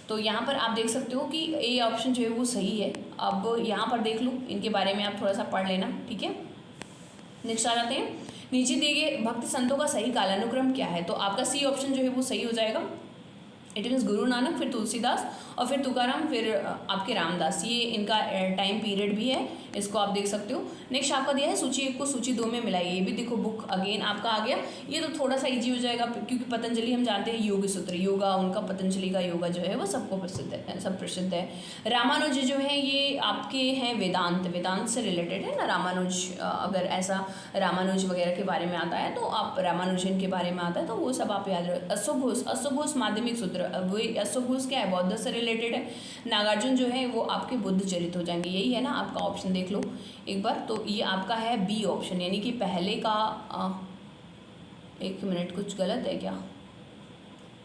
तो यहाँ पर आप देख सकते हो कि ए ऑप्शन जो है वो सही है। अब यहाँ पर देख लो, इनके बारे में आप थोड़ा सा पढ़ लेना। ठीक है, नेक्स्ट आ जाते हैं, नीचे दिए गए भक्त संतों का सही कालानुक्रम क्या है, तो आपका सी ऑप्शन जो है वो सही हो जाएगा। इट मीन्स गुरु नानक, फिर तुलसीदास, और फिर तुकाराम, फिर आपके रामदास, ये इनका टाइम पीरियड भी है, इसको आप देख सकते हो। नेक्स्ट आपका दिया है सूची 1 को सूची 2 में मिलाइए। ये भी देखो बुक अगेन आपका आ गया। ये तो थोड़ा सा इजी हो जाएगा क्योंकि पतंजलि हम जानते हैं योग सूत्र, योगा उनका, पतंजलि का योगा जो है वो सबको प्रसिद्ध है, सब प्रसिद्ध है। रामानुज जो है ये आपके हैं वेदांत से रिलेटेड है ना रामानुज। अगर ऐसा रामानुज वगैरह के बारे में आता है तो आप रामानुजन के बारे में आता है तो वो सब आप याद रखो। अश्वघोष माध्यमिक सूत्र, वो अश्वघोष क्या है, बौद्ध से रिलेटेड है। नागार्जुन जो है वो आपके बुद्ध चरित हो जाएंगे। यही है ना आपका ऑप्शन, देख लो एक बार। तो ये आपका है बी ऑप्शन, यानी कि पहले का 1 मिनट कुछ गलत है क्या,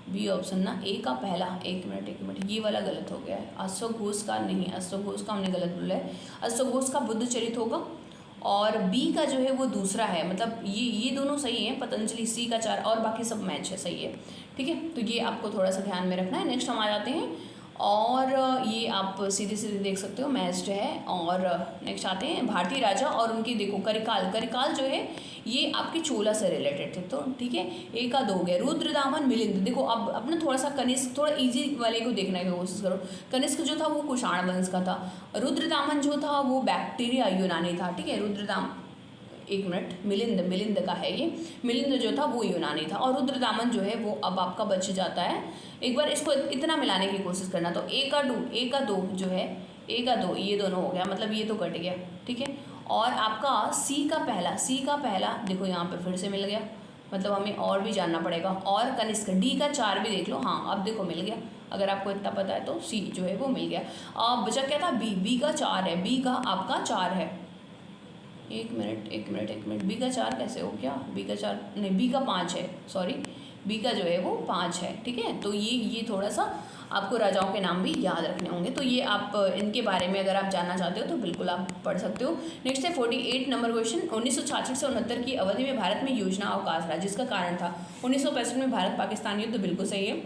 बी ऑप्शन ना, ए का पहला, 1 मिनट ये वाला गलत हो गया है। अश्वघोष का नहीं, अश्वघोष का हमने गलत बोला है। अश्वघोष का बुद्ध चरित होगा, और बी का जो है वो दूसरा है, मतलब ये दोनों सही हैं। पतंजलि सी का 4, और बाकी सब मैच है, सही है। ठीक है, तो ये आपको थोड़ा सा ध्यान में रखना है। नेक्स्ट हम आ जाते हैं और ये आप सीधे सीधे देख सकते हो मैच्ड है। और नेक्स्ट आते हैं भारतीय राजा और उनकी, देखो करिकाल, करिकाल जो है ये आपके चोला से रिलेटेड थे, तो ठीक है, एक आध हो गया। रुद्रदामन मिलिंद, देखो अब अपना थोड़ा सा कनिष्क, थोड़ा इजी वाले को देखने की कोशिश करो। कनिष्क जो था वो कुषाण वंश का था, रुद्रदामन जो था वो बैक्टीरिया यूनानी था, ठीक है। रुद्रदाम, एक मिनट, मिलिंद, मिलिंद का है ये, मिलिंद जो था वो यूनानी था, और रुद्रदामन जो है वो अब आपका बच जाता है। एक बार इसको इतना मिलाने की कोशिश करना, तो ए का दो जो है, ए का दो, ये दोनों हो गया, मतलब ये तो कट गया, ठीक है। और आपका सी का पहला देखो यहाँ पे फिर से मिल गया, मतलब हमें और भी जानना पड़ेगा। और कनिष्क, डी का 4 भी देख लो, हाँ अब देखो मिल गया, अगर आपको इतना पता है तो सी जो है वो मिल गया। अब बचा क्या था, बी का 4 है, बी का आपका 4 है, एक मिनट, बी का 4 कैसे हो गया, बी का 4 नहीं, बी का 5 है, सॉरी, बी का जो है वो 5 है, ठीक है। तो ये थोड़ा सा आपको राजाओं के नाम भी याद रखने होंगे, तो ये आप इनके बारे में अगर आप जानना चाहते हो तो बिल्कुल आप पढ़ सकते हो। नेक्स्ट है 48 नंबर क्वेश्चन, 1966 से 69 की अवधि में भारत में योजना अवकाश रहा, जिसका कारण था 1965 में भारत पाकिस्तान युद्ध, बिल्कुल सही है।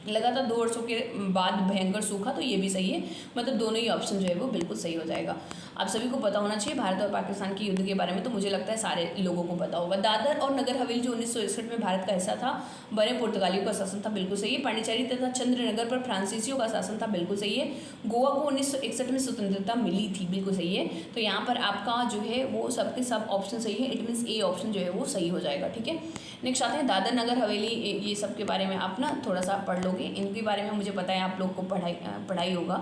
लगातार 2 वर्षों के बाद भयंकर सूखा, तो ये भी सही है, मतलब दोनों ही ऑप्शन जो है वो बिल्कुल सही हो जाएगा। आप सभी को पता होना चाहिए भारत और पाकिस्तान के युद्ध के बारे में, तो मुझे लगता है सारे लोगों को पता होगा। दादर और नगर हवेली जो 1961 में भारत का हिस्सा था, बने पुर्तगालियों का शासन था, बिल्कुल सही है। पांडिचेरी तथा चंद्रनगर पर फ्रांसीसियों का शासन था, बिल्कुल सही है। गोवा को 1961 में स्वतंत्रता मिली थी, बिल्कुल सही है। तो यहाँ पर आपका जो है वो सबके सब ऑप्शन सही है, इट मीन्स ए ऑप्शन जो है वो सही हो जाएगा, ठीक है। नेक्स्ट आते हैं दादर नगर हवेली, ये सब के बारे में आप ना थोड़ा सा पढ़ लोगे, इनके बारे में मुझे पता है आप लोग को पढ़ाई होगा।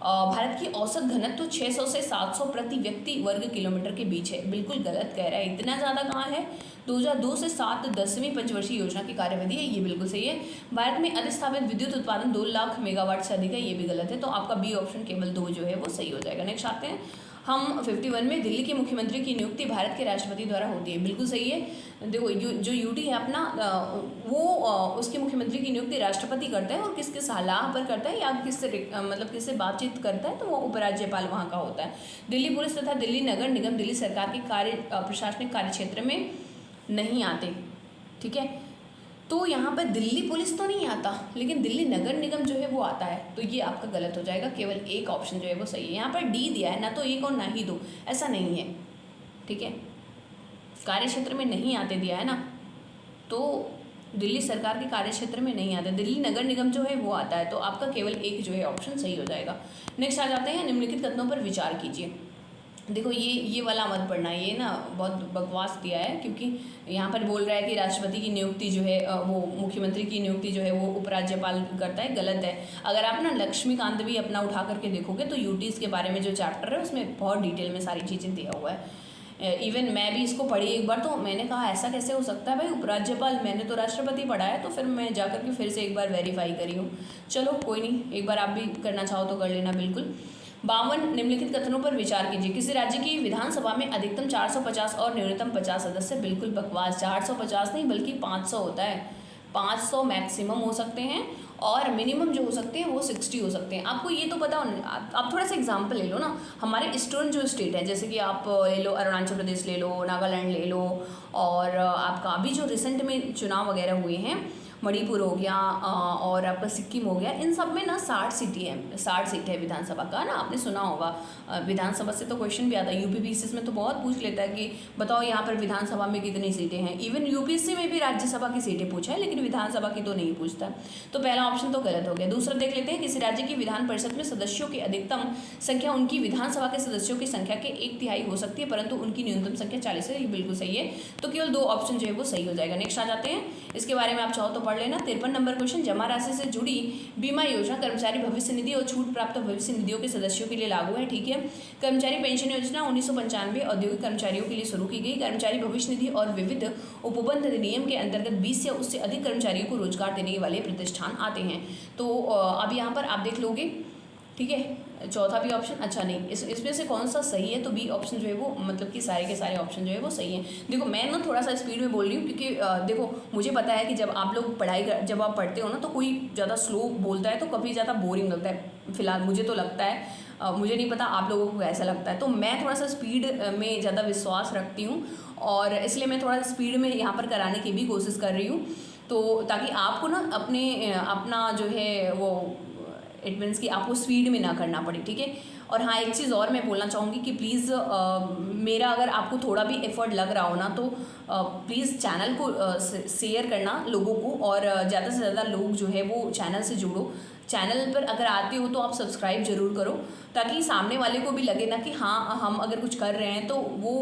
भारत की औसत घनत्व 600 से 700 प्रति व्यक्ति वर्ग किलोमीटर के बीच है, बिल्कुल गलत कह रहा है, इतना ज़्यादा कहाँ है। 2002 से 7 10वीं पंचवर्षीय योजना की कार्यविधि है, ये बिल्कुल सही है। भारत में अधिस्थापित विद्युत उत्पादन 2 लाख मेगावाट से अधिक है, ये भी गलत है, तो आपका बी ऑप्शन केवल 2 जो है वो सही हो जाएगा। नेक्स्ट आते हैं हम 51 में, दिल्ली के मुख्यमंत्री की नियुक्ति भारत के राष्ट्रपति द्वारा होती है, बिल्कुल सही है। देखो जो यूटी है अपना, वो उसके मुख्यमंत्री की नियुक्ति राष्ट्रपति करता है, और किसके सलाह पर करता है या किससे मतलब किससे बातचीत करता है, तो वो उपराज्यपाल वहाँ का होता है। दिल्ली पुलिस तथा दिल्ली नगर निगम दिल्ली सरकार के प्रशासनिक कार्य क्षेत्र में नहीं आते, ठीक है। तो यहाँ पर दिल्ली पुलिस तो नहीं आता, लेकिन दिल्ली नगर निगम जो है वो आता है, तो ये आपका गलत हो जाएगा, केवल एक ऑप्शन जो है वो सही है। यहाँ पर डी दिया है, ना तो एक और ना ही 2, ऐसा नहीं है, ठीक है। कार्य क्षेत्र में नहीं आते दिया है ना, तो दिल्ली सरकार के कार्य क्षेत्र में नहीं आते, दिल्ली नगर निगम जो है वो आता है, तो आपका केवल एक जो है ऑप्शन सही हो जाएगा। नेक्स्ट आ जाते हैं, निम्नलिखित कथनों पर विचार कीजिए। देखो ये वाला मत पढ़ना, ये ना बहुत बकवास दिया है, क्योंकि यहाँ पर बोल रहा है कि राष्ट्रपति की नियुक्ति जो है वो मुख्यमंत्री की नियुक्ति जो है वो उपराज्यपाल करता है, गलत है। अगर आप ना लक्ष्मीकांत भी अपना उठा करके देखोगे तो यूटीज के बारे में जो चैप्टर है उसमें बहुत डिटेल में सारी चीज़ें दिया हुआ है। इवन मैं भी इसको पढ़ी एक बार, तो मैंने कहा ऐसा कैसे हो सकता है भाई, उपराज्यपाल, मैंने तो राष्ट्रपति पढ़ा है, तो फिर मैं जाकर के फिर से एक बार वेरीफाई करी हूँ। चलो कोई नहीं, एक बार आप भी करना चाहो तो कर लेना, बिल्कुल। 52 निम्नलिखित कथनों पर विचार कीजिए। किसी राज्य की विधानसभा में अधिकतम 450 और न्यूनतम 50 सदस्य, बिल्कुल बकवास, 450 नहीं बल्कि 500 होता है, 500 मैक्सिमम हो सकते हैं, और मिनिमम जो हो सकते हैं वो 60 हो सकते हैं। आपको ये तो पता होना, आप थोड़ा सा एग्जांपल ले लो ना, हमारे ईस्टर्न जो स्टेट है, जैसे कि आप ले लो अरुणाचल प्रदेश ले लो, नागालैंड ले लो, और आपका अभी जो रिसेंट में चुनाव वगैरह हुए हैं, मणिपुर हो गया और आपका सिक्किम हो गया, इन सब में ना 60 सीट है विधानसभा का ना, आपने सुना होगा। विधानसभा से तो क्वेश्चन भी आता है, यूपीपीएससी में तो बहुत पूछ लेता है कि बताओ यहाँ पर विधानसभा में कितनी सीटें हैं। इवन यूपीएससी में भी राज्यसभा की सीटें पूछा है, लेकिन विधानसभा की तो नहीं पूछता, तो पहला ऑप्शन तो गलत हो गया। दूसरा देख लेते हैं, किसी राज्य की विधान परिषद में सदस्यों की अधिकतम संख्या उनकी विधानसभा के सदस्यों की संख्या के 1/3 हो सकती है, परंतु उनकी न्यूनतम संख्या 40 है, ये बिल्कुल सही है, तो केवल 2 ऑप्शन जो है वो सही हो जाएगा। नेक्स्ट आ जाते हैं, इसके बारे में आप चाहो तो पढ़ लेना। 53 नंबर क्वेश्चन, जमा राशि से जुड़ी बीमा योजना कर्मचारी भविष्य निधि और छूट प्राप्त भविष्य निधियों के सदस्यों के लिए लागू है, ठीक है। कर्मचारी पेंशन योजना 1995 औद्योगिक कर्मचारियों के लिए शुरू की गई। कर्मचारी भविष्य निधि और विविध उपबंध अधिनियम के अंतर्गत 20 या उससे अधिक कर्मचारियों को रोजगार देने वाले प्रतिष्ठान आते हैं। तो अब यहाँ पर आप देख लोगे, ठीक है। चौथा भी ऑप्शन अच्छा नहीं, इसमें से कौन सा सही है, तो बी ऑप्शन जो है वो, मतलब कि सारे के सारे ऑप्शन जो है वो सही है। देखो मैं ना थोड़ा सा स्पीड में बोल रही हूँ, क्योंकि देखो मुझे पता है कि जब आप लोग जब आप पढ़ते हो ना, तो कोई ज़्यादा स्लो बोलता है तो कभी ज़्यादा बोरिंग लगता है, फिलहाल मुझे तो लगता है, मुझे नहीं पता आप लोगों को कैसा लगता है। तो मैं थोड़ा सा स्पीड में ज़्यादा विश्वास रखती हूँ, और इसलिए मैं थोड़ा स्पीड में यहाँ पर कराने की भी कोशिश कर रही हूँ, तो ताकि आपको ना अपना जो है वो इट मीन्स कि आपको स्पीड में ना करना पड़े, ठीक है। और हाँ, एक चीज़ और मैं बोलना चाहूँगी कि प्लीज़ मेरा अगर आपको थोड़ा भी एफर्ट लग रहा हो ना तो प्लीज़ चैनल को शेयर करना लोगों को, और ज़्यादा से ज़्यादा लोग जो है वो चैनल से जुड़ो। चैनल पर अगर आते हो तो आप सब्सक्राइब ज़रूर करो, ताकि सामने वाले को भी लगे ना कि हाँ हम अगर कुछ कर रहे हैं तो वो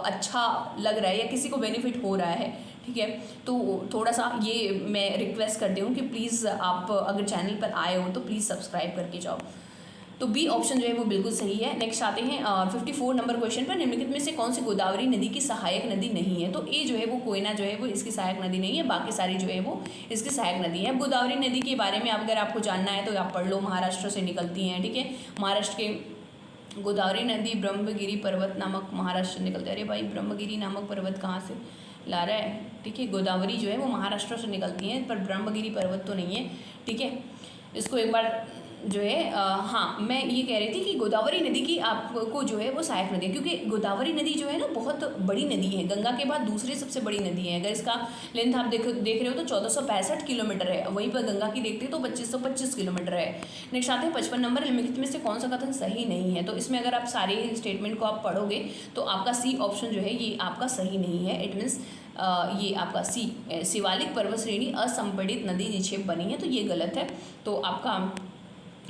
अच्छा लग रहा है या किसी को बेनिफिट हो रहा है, ठीक है। तो थोड़ा सा ये मैं रिक्वेस्ट करती हूँ कि प्लीज़ आप अगर चैनल पर आए हो तो प्लीज़ सब्सक्राइब करके जाओ। तो बी ऑप्शन जो है वो बिल्कुल सही है। नेक्स्ट आते हैं 54 नंबर क्वेश्चन पर, निम्नलिखित में से कौन सी गोदावरी नदी की सहायक नदी नहीं है। तो ए जो है वो कोयना जो है वो इसकी सहायक नदी नहीं है, बाकी सारी जो है वो इसकी सहायक नदी है। अब गोदावरी नदी के बारे में अगर आपको जानना है तो आप पढ़ लो, महाराष्ट्र से निकलती हैं, ठीक है। महाराष्ट्र के गोदावरी नदी ब्रह्मगिरी पर्वत नामक महाराष्ट्र से निकलते हैं। अरे भाई, ब्रह्मगिरी नामक पर्वत कहाँ से ला रहा है, ठीक है। गोदावरी जो है वो महाराष्ट्र से निकलती हैं, पर ब्रह्मगिरी पर्वत तो नहीं है, ठीक है। इसको एक बार जो है हाँ, मैं ये कह रही थी कि गोदावरी नदी की आपको जो है वो सहायक नदी है, क्योंकि गोदावरी नदी जो है ना बहुत बड़ी नदी है, गंगा के बाद दूसरी सबसे बड़ी नदी है। अगर इसका लेंथ आप देख रहे हो तो 1465 किलोमीटर है, वहीं पर गंगा की देखते हैं तो 2525 किलोमीटर है। नेक्स्ट आते हैं 55 नंबर, निम्नलिखित में से कौन सा कथन सही नहीं है। तो इसमें अगर आप सारे स्टेटमेंट को आप पढ़ोगे तो आपका सी ऑप्शन जो है ये आपका सही नहीं है। इट मीन्स ये आपका सी, शिवालिक पर्वत श्रेणी असंपीड़ित नदी निक्षेप बनी है, तो ये गलत है। तो आपका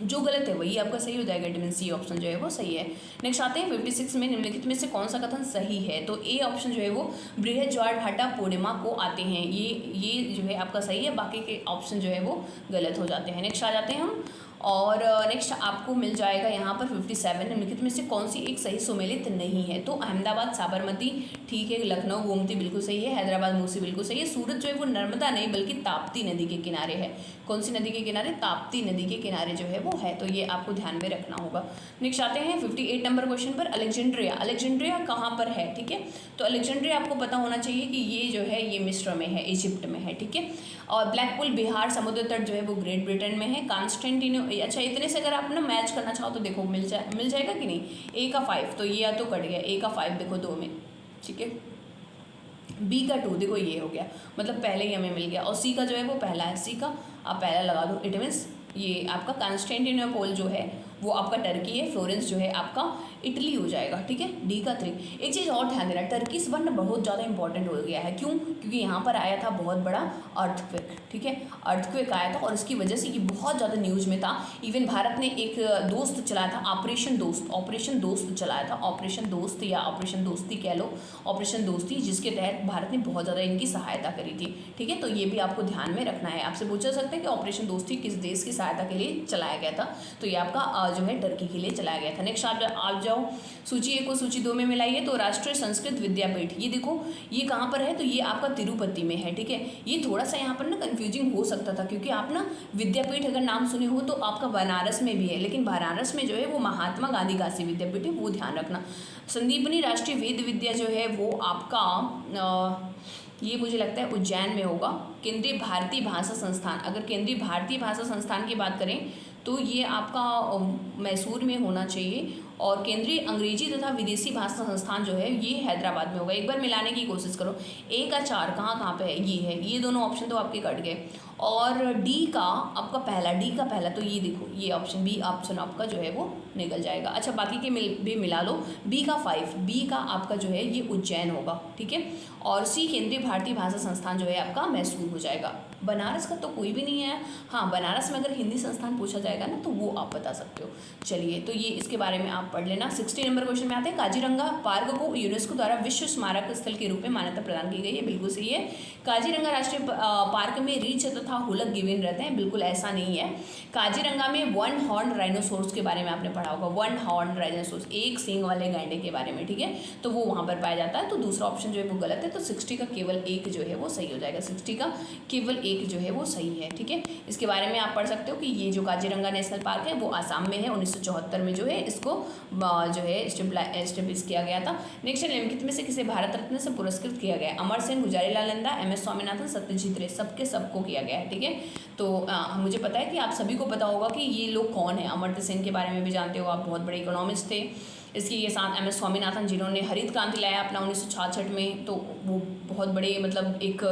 जो गलत है वही आपका सही हो जाएगा। इट मीन सी ऑप्शन जो है वो सही है। नेक्स्ट आते हैं 56 में, निम्नलिखित में से कौन सा कथन सही है। तो ए ऑप्शन जो है वो बृहद ज्वार भाटा पूर्णिमा को आते हैं, ये जो है आपका सही है, बाकी के ऑप्शन जो है वो गलत हो जाते हैं। नेक्स्ट आ जाते हैं हम, और नेक्स्ट आपको मिल जाएगा यहाँ पर 57, निम्नलिखित में से कौन सी एक सही सुमेलित नहीं है। तो अहमदाबाद साबरमती ठीक है, लखनऊ गोमती बिल्कुल सही है, हैदराबाद मूसी बिल्कुल सही है, सूरत जो है वो नर्मदा नहीं बल्कि ताप्ती नदी के किनारे है। कौन सी नदी के किनारे, ताप्ती नदी के किनारे जो है वो है, तो ये आपको ध्यान में रखना होगा। नेक्स्ट आते हैं 58 नंबर क्वेश्चन पर, अलेक्जेंड्रिया। अलेक्जेंड्रिया कहाँ पर है, ठीक है। तो अलेक्जेंड्रिया आपको पता होना चाहिए कि ये जो है ये मिस्र में है, इजिप्ट में है, ठीक है। और ब्लैकपुल बिहार समुद्र तट जो है वो ग्रेट ब्रिटेन में है। कॉन्स्टेंटिनो, अच्छा इतने से अगर आप ना मैच करना चाहो तो देखो मिल जाएगा कि नहीं। ए का 5 तो ये या तो कट गया, ए का 5 देखो 2 में, ठीक है। बी का 2 देखो ये हो गया, मतलब पहले ही हमें मिल गया। और सी का जो है वो पहला है, सी का आप पहला लगा दो। इट मीन्स ये आपका कॉन्स्टेंटिनोपल जो है वो आपका टर्की है, फ्लोरेंस जो है आपका इटली हो जाएगा, ठीक है। डी का 3। एक चीज़ और ध्यान देना, टर्की इस बार ना बहुत ज़्यादा इंपॉर्टेंट हो गया है। क्यों? क्योंकि यहाँ पर आया था बहुत बड़ा अर्थक्वेक, ठीक है। अर्थक्वेक आया था और इसकी वजह से ये बहुत ज़्यादा न्यूज़ में था। इवन भारत ने एक दोस्त चलाया था, ऑपरेशन दोस्त चलाया था, ऑपरेशन दोस्त या ऑपरेशन दोस्ती कह लो, ऑपरेशन दोस्ती, जिसके तहत भारत ने बहुत ज़्यादा इनकी सहायता करी थी, ठीक है। तो ये भी आपको ध्यान में रखना है। आपसे पूछा सकते हैं कि ऑपरेशन दोस्ती किस देश की सहायता के लिए चलाया गया था, तो ये आपका जो है टर्की के लिए चलाया गया था। नेक्स्ट आप जाओ सूची 1 को सूची 2 में मिलाइए। तो राष्ट्रीय संस्कृत विद्यापीठ, ये देखो ये कहाँ पर है, तो ये आपका तिरुपति में है, ठीक है। ये थोड़ा सा यहाँ पर ना कंफ्यूजिंग हो सकता था, क्योंकि आप ना विद्यापीठ अगर नाम सुने हो तो आपका बनारस में भी है, लेकिन बनारस में जो है वो महात्मा गांधी काशी विद्यापीठ है, वो ध्यान रखना। संदीपनी राष्ट्रीय वेद विद्या जो है वो आपका ये मुझे लगता है उज्जैन में होगा। केंद्रीय भारतीय भाषा संस्थान, अगर केंद्रीय भारतीय भाषा संस्थान की बात करें तो ये आपका मैसूर में होना चाहिए। और केंद्रीय अंग्रेजी तथा विदेशी भाषा संस्थान जो है ये हैदराबाद में होगा। एक बार मिलाने की कोशिश करो। ए का 4 कहाँ पे है, ये है, ये दोनों ऑप्शन तो आपके कट गए। और डी का आपका पहला, तो ये देखो ये ऑप्शन बी ऑप्शन आपका जो है वो निकल जाएगा। अच्छा बाकी के भी मिला लो। बी का 5, बी का आपका जो है ये उज्जैन होगा, ठीक है। और सी केंद्रीय भारतीय भाषा संस्थान जो है आपका मैसूर हो जाएगा। बनारस का तो कोई भी नहीं है। हाँ, बनारस में अगर हिंदी संस्थान पूछा जाएगा ना तो वो आप बता सकते हो। चलिए, तो ये इसके बारे में आप पढ़ लेना। 60 नंबर क्वेश्चन में आते हैं, काजीरंगा पार्क को यूनेस्को द्वारा विश्व स्मारक स्थल के रूप में मान्यता प्रदान की गई है। बिल्कुल सही है। काजीरंगा राष्ट्रीय पार्क में रीछ तथा हुलक गिवेन रहते हैं, बिल्कुल ऐसा नहीं है। काजीरंगा में 1 हॉर्न राइनोसोर्स के बारे में आपने पढ़ा होगा। 1 हॉर्न राइनोसोर्स, एक सींग वाले गैंडे के बारे में, ठीक है। तो वो वहाँ पर पाया जाता है, तो दूसरा ऑप्शन जो है वो गलत है। तो 60 का केवल 1 जो है वो सही हो जाएगा। 60 का केवल 1 जो है वो सही है, ठीक है। इसके बारे में आप पढ़ सकते हो कि ये जो काजीरंगा नेशनल पार्क है वो आसाम में है। 1974 में जो है इसको जो है एस्टेब्लिश किया गया था। नेक्स्ट, निम्नलिखित में से किसे भारत रत्न से पुरस्कृत किया गया? अमर सेन, गुलजार लाल नंदा, MS स्वामीनाथन, सत्यजीत रे, सबको किया गया है, ठीक है। तो मुझे पता है कि आप सभी को पता होगा कि ये लोग कौन है। अमर्त्य सेन के बारे में भी जानते हो आप, बहुत बड़े इकोनॉमिस्ट थे। इसके ये साथ MS स्वामीनाथन जिन्होंने हरित क्रांति लाया अपना 1966 में, तो वो बहुत बड़े मतलब एक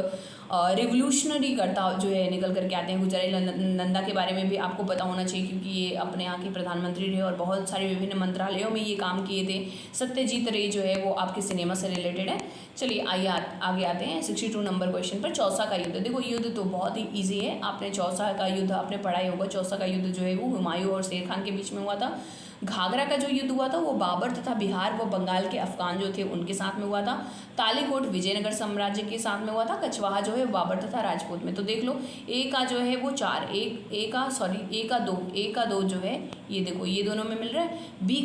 रिवोल्यूशनरी करता जो है निकल करके आते हैं। गुजराई नंदा के बारे में भी आपको पता होना चाहिए, क्योंकि ये अपने यहाँ के प्रधानमंत्री रहे और बहुत सारे विभिन्न मंत्रालयों में ये काम किए थे। सत्यजीत रे जो है वो आपके सिनेमा से रिलेटेड है। चलिए आइए आगे आते हैं 62 नंबर क्वेश्चन पर। चौसा का युद्ध, देखो युद्ध तो बहुत ही ईजी है, आपने चौसा का युद्ध आपने पढ़ा ही होगा। चौसा का युद्ध जो है वो हुमायूं और शेर खान के बीच में हुआ था। घाघरा का जो युद्ध हुआ था वो बाबर तथा बिहार व बंगाल के अफगान जो थे उनके साथ में हुआ था। तालीकोट विजयनगर साम्राज्य के साथ में हुआ था। कछवाहा जो है बाबर तथा राजपूत में। तो देख लो ए का जो है वो 4, ए का 2 जो है ये देखो ये दोनों में मिल रहा है। बी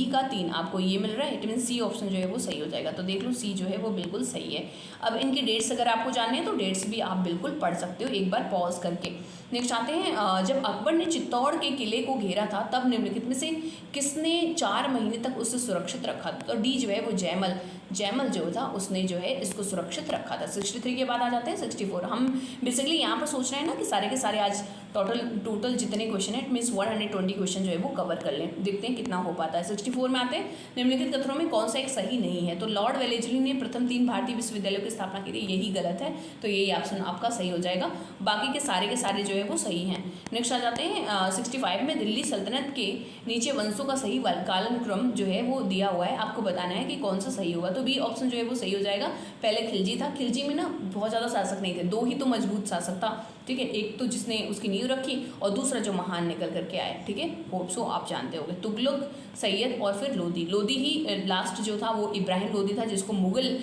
का 3 आपको ये मिल रहा है। इट मीन सी ऑप्शन जो है वो सही हो जाएगा। तो देख लो सी जो है वो बिल्कुल सही है। अब इनकी डेट्स अगर आपको जानने हैं तो डेट्स भी आप बिल्कुल पढ़ सकते हो एक बार पॉज करके। नेक्स्ट आते हैं, जब अकबर ने चित्तौड़ के किले को घेरा था तब निम्नलिखित में से किसने 4 महीने तक उसे सुरक्षित रखा था? तो डी जो है वो जयमल जो था उसने जो है इसको सुरक्षित रखा था। 63 के बाद आ जाते हैं 64। हम बेसिकली यहाँ पर सोच रहे हैं ना कि सारे के सारे आज टोटल जितने क्वेश्चन है इट मीन्स 120 क्वेश्चन जो है वो कवर कर लें, देखते हैं कितना हो पाता है। 64 में आते हैं, निम्नलिखित कथनों में कौन सा एक सही नहीं है? तो लॉर्ड वेलेस्ली ने प्रथम 3 भारतीय विश्वविद्यालयों की स्थापना की थी, यही गलत है, तो यही ऑप्शन आपका सही हो जाएगा। बाकी के सारे जो है वो सही हैं। नेक्स्ट आ जाते हैं 65 में, दिल्ली सल्तनत के नीचे वंशों का सही कालक्रम जो है वो दिया हुआ है, आपको बताना है कि कौन सा सही होगा। तो बी ऑप्शन जो है वो सही हो जाएगा। पहले खिलजी था, खिलजी में ना बहुत ज़्यादा शासक नहीं थे, 2 ही तो मजबूत शासक था, ठीक है। एक तो जिसने उसकी नींव रखी और दूसरा जो महान निकल करके आया, ठीक है। होप सो आप जानते होंगे, तुगलक, सैयद और फिर लोदी ही लास्ट जो था वो इब्राहिम लोदी था, जिसको मुग़ल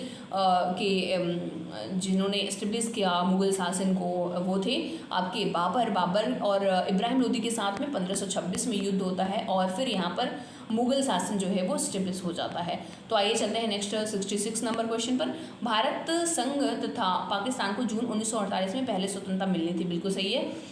जिन्होंने इस्टेब्लिश किया मुग़ल शासन को वो थे आपके बाबर और इब्राहिम लोदी के साथ में 1526 में युद्ध होता है और फिर यहाँ पर मुग़ल शासन जो है वो स्टेब्लिश हो जाता है। तो आइए चलते हैं नेक्स्ट 66 नंबर क्वेश्चन पर। भारत संघ तथा पाकिस्तान को जून 1948 में पहले स्वतंत्रता मिलनी थी, बिल्कुल सही है।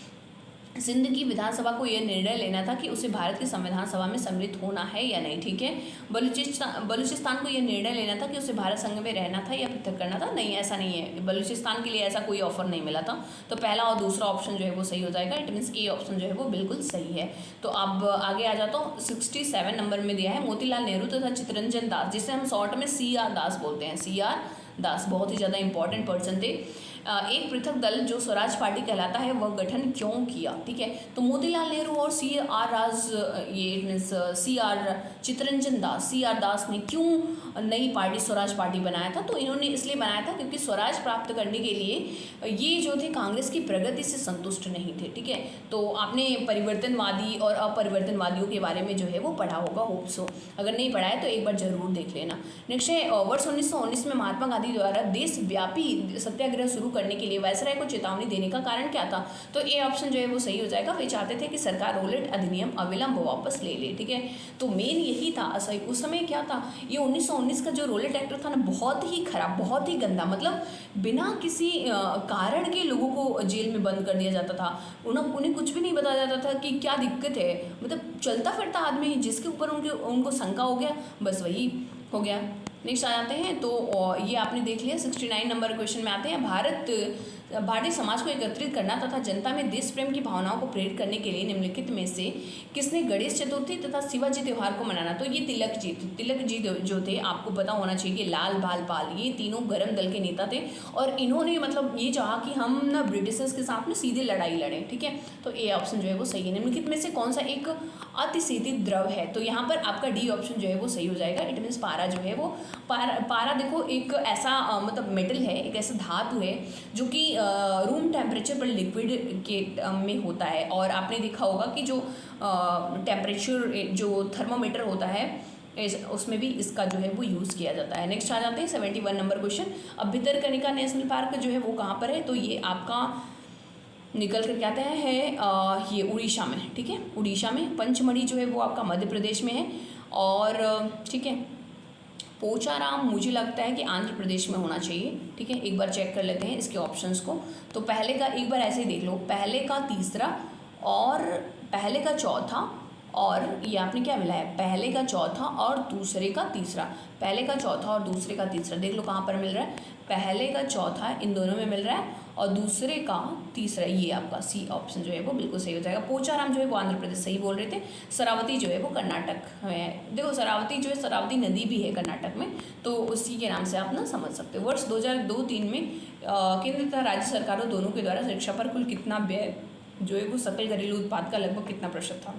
सिंध की विधानसभा को यह निर्णय लेना था कि उसे भारत की संविधान सभा में सम्मिलित होना है या नहीं, ठीक है। बलूचिस्तान को यह निर्णय लेना था कि उसे भारत संघ में रहना था या पृथक करना था, नहीं ऐसा नहीं है, बलूचिस्तान के लिए ऐसा कोई ऑफर नहीं मिला था। तो पहला और दूसरा ऑप्शन जो है वो सही हो जाएगा। इट मीन्स ए ऑप्शन जो है वो बिल्कुल सही है। तो अब आगे आ जाता हूँ, 67 नंबर में दिया है, मोतीलाल नेहरू तथा चित्तरंजन दास, जिसे हम शॉर्ट में CR दास बोलते हैं, CR दास बहुत ही ज़्यादा इंपॉर्टेंट पर्सन थे। एक पृथक दल जो स्वराज पार्टी कहलाता है वह गठन क्यों किया, ठीक है। तो मोतीलाल नेहरू और चित्तरंजन दास, CR दास ने क्यों नई पार्टी स्वराज पार्टी बनाया था? तो इन्होंने इसलिए बनाया था क्योंकि स्वराज प्राप्त करने के लिए ये जो थे कांग्रेस की प्रगति से संतुष्ट नहीं थे, ठीक है। तो आपने परिवर्तनवादी और अपरिवर्तनवादियों के बारे में जो है वो पढ़ा होगा, होप सो। अगर नहीं पढ़ा है तो एक बार जरूर देख लेना। नेक्स्ट है, वर्ष 1919 में महात्मा गांधी द्वारा देशव्यापी सत्याग्रह शुरू करने के लिए वायसराय को चेतावनी देने का कारण क्या था? तो ए ऑप्शन जो है वो सही हो जाएगा। वे चाहते थे कि सरकार रोलेट अधिनियम अविलंब वापस ले ले, ठीक है। तो मेन यही था सही। उस समय क्या था, ये 1919 का जो रोलेट एक्ट था ना, बहुत ही खराब, बहुत ही गंदा, मतलब बिना किसी कारण के लोगों को जेल में बंद कर दिया जाता था। उन्हें कुछ भी नहीं बताया जाता था कि क्या दिक्कत है, मतलब चलता फिरता आदमी जिसके ऊपर उनको शंका हो गया, बस वही हो गया। नेक्स्ट आ जाते हैं, तो ये आपने देख लिया। 69 नंबर क्वेश्चन में आते हैं, भारतीय समाज को एकत्रित करना तथा जनता में देश प्रेम की भावनाओं को प्रेरित करने के लिए निम्नलिखित में से किसने गणेश चतुर्थी तथा शिवाजी त्योहार को मनाना? तो ये तिलक जी जो थे, आपको पता होना चाहिए कि लाल बाल पाल, ये तीनों गरम दल के नेता थे और इन्होंने मतलब ये चाहा कि हम ना ब्रिटिशर्स के साथ में सीधे लड़ाई लड़ें, ठीक है। तो ए ऑप्शन जो है वो सही है। निम्नलिखित में से कौन सा एक अतिशीतित द्रव है? तो यहाँ पर आपका डी ऑप्शन जो है वो सही हो जाएगा। इट मीन्स पारा जो है वो पारा देखो एक ऐसा मतलब मेटल है, एक ऐसा धातु है जो कि रूम टेम्परेचर पर लिक्विड के में होता है। और आपने देखा होगा कि जो टेम्परेचर जो थर्मोमीटर होता है उसमें भी इसका जो है वो यूज़ किया जाता है। नेक्स्ट आ जाते हैं 71 नंबर क्वेश्चन। अब भितरकनिका नेशनल पार्क जो है वो कहाँ पर है? तो ये आपका निकल कर क्या है ये उड़ीसा में, ठीक है, उड़ीसा में। पंचमढ़ी जो है वो आपका मध्य प्रदेश में है और ठीक है, पोचाराम मुझे लगता है कि आंध्र प्रदेश में होना चाहिए, ठीक है। एक बार चेक कर लेते हैं इसके ऑप्शंस को। तो पहले का एक बार ऐसे ही देख लो, पहले का तीसरा और पहले का चौथा, और ये आपने क्या मिला है, पहले का चौथा और दूसरे का तीसरा, पहले का चौथा और दूसरे का तीसरा, देख लो कहाँ पर मिल रहा है। पहले का चौथा इन दोनों में मिल रहा है और दूसरे का तीसरा, ये आपका सी ऑप्शन जो है वो बिल्कुल सही हो जाएगा। पोचाराम जो है वो आंध्र प्रदेश, सही बोल रहे थे। शरावती जो है वो कर्नाटक में, देखो शरावती जो है शरावती नदी भी है कर्नाटक में, तो उसी के नाम से आप ना समझ सकते हो। वर्ष 2002-3 में केंद्र तथा राज्य सरकारों दोनों के द्वारा शिक्षा पर कुल कितना व्यय जो है वो सकल घरेलू उत्पाद का लगभग कितना प्रतिशत था।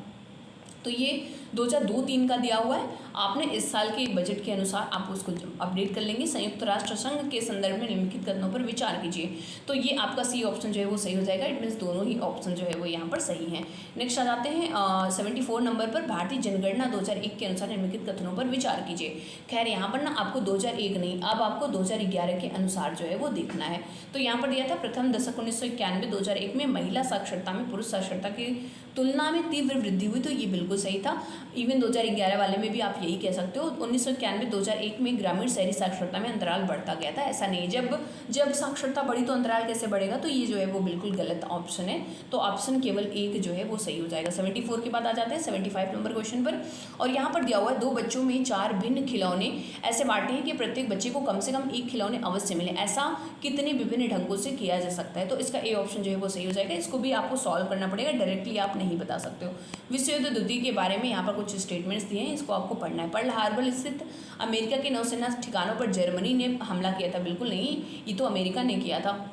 तो ये 2002-3 का दिया हुआ है, आपने इस साल के बजट के अनुसार आप उसको अपडेट कर लेंगे। संयुक्त राष्ट्र संघ के संदर्भ में निम्नलिखित कथनों पर विचार कीजिए, तो ये आपका सी ऑप्शन जो है वो सही हो जाएगा। इट मीन्स दोनों ही ऑप्शन जो है वो यहाँ पर सही हैं। नेक्स्ट आ जाते हैं 74 नंबर पर, भारतीय जनगणना 2001 के अनुसार निम्नलिखित कथनों पर विचार कीजिए। खैर यहाँ पर ना आपको 2001 नहीं, अब आपको 2011 के अनुसार जो है वो देखना है। तो यहाँ पर दिया था प्रथम दशक 1991-2001 में महिला साक्षरता में पुरुष साक्षरता की तुलना में तीव्र वृद्धि हुई, तो ये बिल्कुल सही था। इवन 2011 वाले में भी आप यही कह सकते हो। 1991-2001 में ग्रामीण शहरी साक्षरता में अंतराल बढ़ता गया था, ऐसा नहीं। जब साक्षरता बढ़ी तो अंतराल कैसे बढ़ेगा, तो ये जो है वो बिल्कुल गलत ऑप्शन है। तो ऑप्शन केवल एक जो है वो सही हो जाएगा। 74 के बाद आ जाते हैं 75 नंबर क्वेश्चन पर, और यहाँ पर दिया हुआ है 2 बच्चों में 4 भिन्न खिलौने ऐसे बांटे हैं कि प्रत्येक बच्चे को कम से कम 1 खिलौने अवश्य मिले, ऐसा कितने विभिन्न ढंगों से किया जा सकता है। तो इसका ए ऑप्शन जो है वो सही हो जाएगा। इसको भी आपको सॉल्व करना पड़ेगा, डायरेक्टली आप नहीं बता सकते हो। विश्व युद्ध द्वितीय के बारे में यहाँ पर कुछ स्टेटमेंट्स दिए हैं, इसको आपको पढ़ना है। पर्ल हार्बर स्थित अमेरिका के नौसेना ठिकानों पर जर्मनी ने हमला किया था, बिल्कुल नहीं, ये तो अमेरिका ने किया था,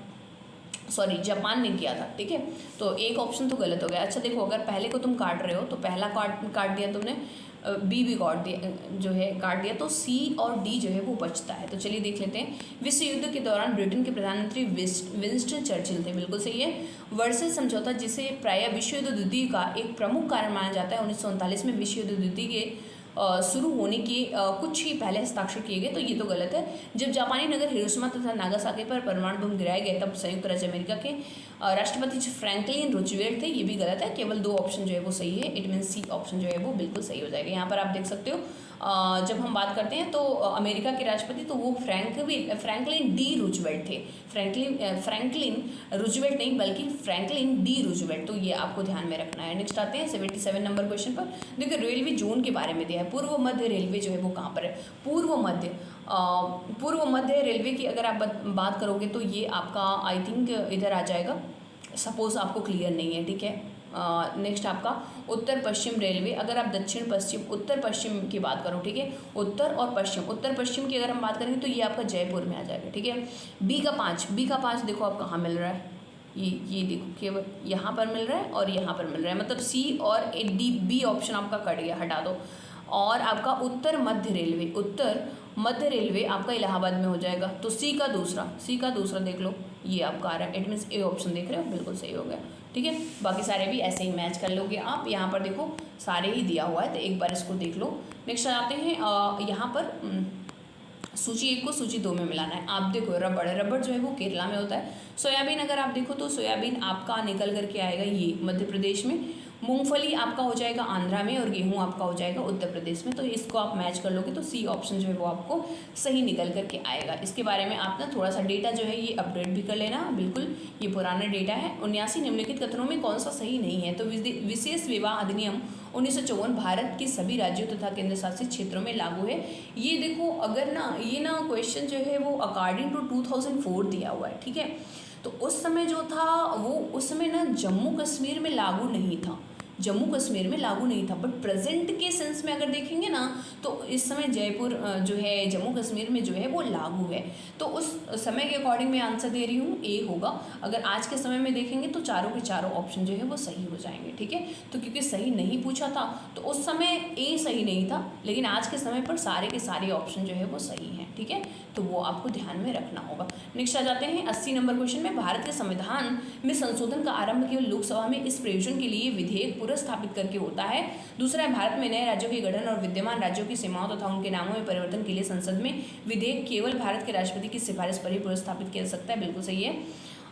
सॉरी जापान ने किया था, ठीक है। तो एक ऑप्शन तो गलत हो गया। अच्छा देखो, अगर पहले को तुम काट रहे हो तो पहला काट दिया तुमने, बी भी काट दिया जो है काट दिया, तो सी और डी जो है वो बचता है। तो चलिए देख लेते हैं। विश्व युद्ध के दौरान ब्रिटेन के प्रधानमंत्री विंस्टन चर्चिल थे, बिल्कुल सही है। वर्साई समझौता, जिसे प्रायः विश्व युद्ध द्वितीय का एक प्रमुख कारण माना जाता है, 1939 में विश्व युद्ध द्वितीय के शुरू होने के कुछ ही पहले हस्ताक्षर किए गए, तो ये तो गलत है। जब जापानी नगर हिरोशिमा तथा नागासाकी पर परमाणु बम गिराए गए तब संयुक्त राज्य अमेरिका के राष्ट्रपति फ्रैंकलिन रूजवेल्ट थे, ये भी गलत है। केवल 2 ऑप्शन जो है वो सही है। इट मीन सी ऑप्शन जो है वो बिल्कुल सही हो जाएगा। यहाँ पर आप देख सकते हो, जब हम बात करते हैं तो अमेरिका के राष्ट्रपति तो वो फ्रैंकलिन डी रूजवेल्ट थे। फ्रैंकलिन रूजवेल्ट नहीं बल्कि फ्रैंकलिन डी रूजवेल्ट, तो ये आपको ध्यान में रखना है। नेक्स्ट आते हैं 77 नंबर क्वेश्चन पर। देखिए रेलवे जोन के बारे में दिया है। पूर्व मध्य रेलवे जो है वो कहाँ पर है? पूर्व मध्य रेलवे की अगर आप बात करोगे तो ये आपका आई थिंक इधर आ जाएगा, सपोज आपको क्लियर नहीं है, ठीक है। नेक्स्ट आपका उत्तर पश्चिम रेलवे, अगर आप दक्षिण पश्चिम उत्तर पश्चिम की बात करो, ठीक है, उत्तर और पश्चिम, उत्तर पश्चिम की अगर हम बात करेंगे तो ये आपका जयपुर में आ जाएगा, ठीक है। बी का 5 देखो आप कहाँ मिल रहा है, ये देखो केवल यहाँ पर मिल रहा है और यहाँ पर मिल रहा है, मतलब सी और डी, बी ऑप्शन आपका कट गया, हटा दो। और आपका उत्तर मध्य रेलवे आपका इलाहाबाद में हो जाएगा, तो सी का दूसरा देख लो, ये आपका आ रहा है। इट मीन्स ए ऑप्शन देख रहे हो, बिल्कुल सही हो गया, ठीक है। बाकी सारे भी ऐसे ही मैच कर लोगे आप। यहाँ पर देखो सारे ही दिया हुआ है, तो एक बार इसको देख लो। नेक्स्ट आते हैं यहाँ पर सूची 1 को सूची 2 में मिलाना है। आप देखो रबड़ जो है वो केरला में होता है। सोयाबीन अगर आप देखो तो सोयाबीन आपका निकल करके आएगा ये मध्य प्रदेश में, मूंगफली आपका हो जाएगा आंध्रा में और गेहूं आपका हो जाएगा उत्तर प्रदेश में। तो इसको आप मैच कर लोगे तो सी ऑप्शन जो है वो आपको सही निकल करके आएगा। इसके बारे में आप ना थोड़ा सा डेटा जो है ये अपडेट भी कर लेना, बिल्कुल ये पुराना डेटा है। 79 निम्नलिखित कथनों में कौन सा सही नहीं है? तो विशेष विवाह अधिनियम 1954 भारत के सभी राज्यों तथा केंद्र शासित क्षेत्रों में लागू है। ये देखो अगर ना ये ना क्वेश्चन जो है वो अकॉर्डिंग टू 2004 दिया हुआ है, ठीक है। तो उस समय जो था वो उस समय ना जम्मू कश्मीर में लागू नहीं था, बट प्रेजेंट के सेंस में अगर देखेंगे ना तो इस समय जयपुर जो है जम्मू कश्मीर में जो है वो लागू है। तो उस समय के अकॉर्डिंग मैं आंसर दे रही हूँ, ए होगा। अगर आज के समय में देखेंगे तो चारों के चारों ऑप्शन जो है वो सही हो जाएंगे, ठीक है। तो क्योंकि सही नहीं पूछा था तो उस समय ए सही नहीं था, लेकिन आज के समय पर सारे के सारे ऑप्शन जो है वो सही हैं, ठीक है। तो वो आपको ध्यान में रखना होगा। नेक्स्ट आ जाते हैं 80 नंबर क्वेश्चन में। भारत के संविधान में संशोधन का आरंभ केवल लोकसभा में इस प्रयोजन के लिए विधेयक स्थापित करके होता है। दूसरा है भारत में नए राज्यों के गठन और विद्यमान राज्यों की सीमाओं तथा उनके नामों में परिवर्तन के लिए संसद में विधेयक केवल भारत के राष्ट्रपति की सिफारिश पर ही स्थापित किया जा सकता है, बिल्कुल सही है।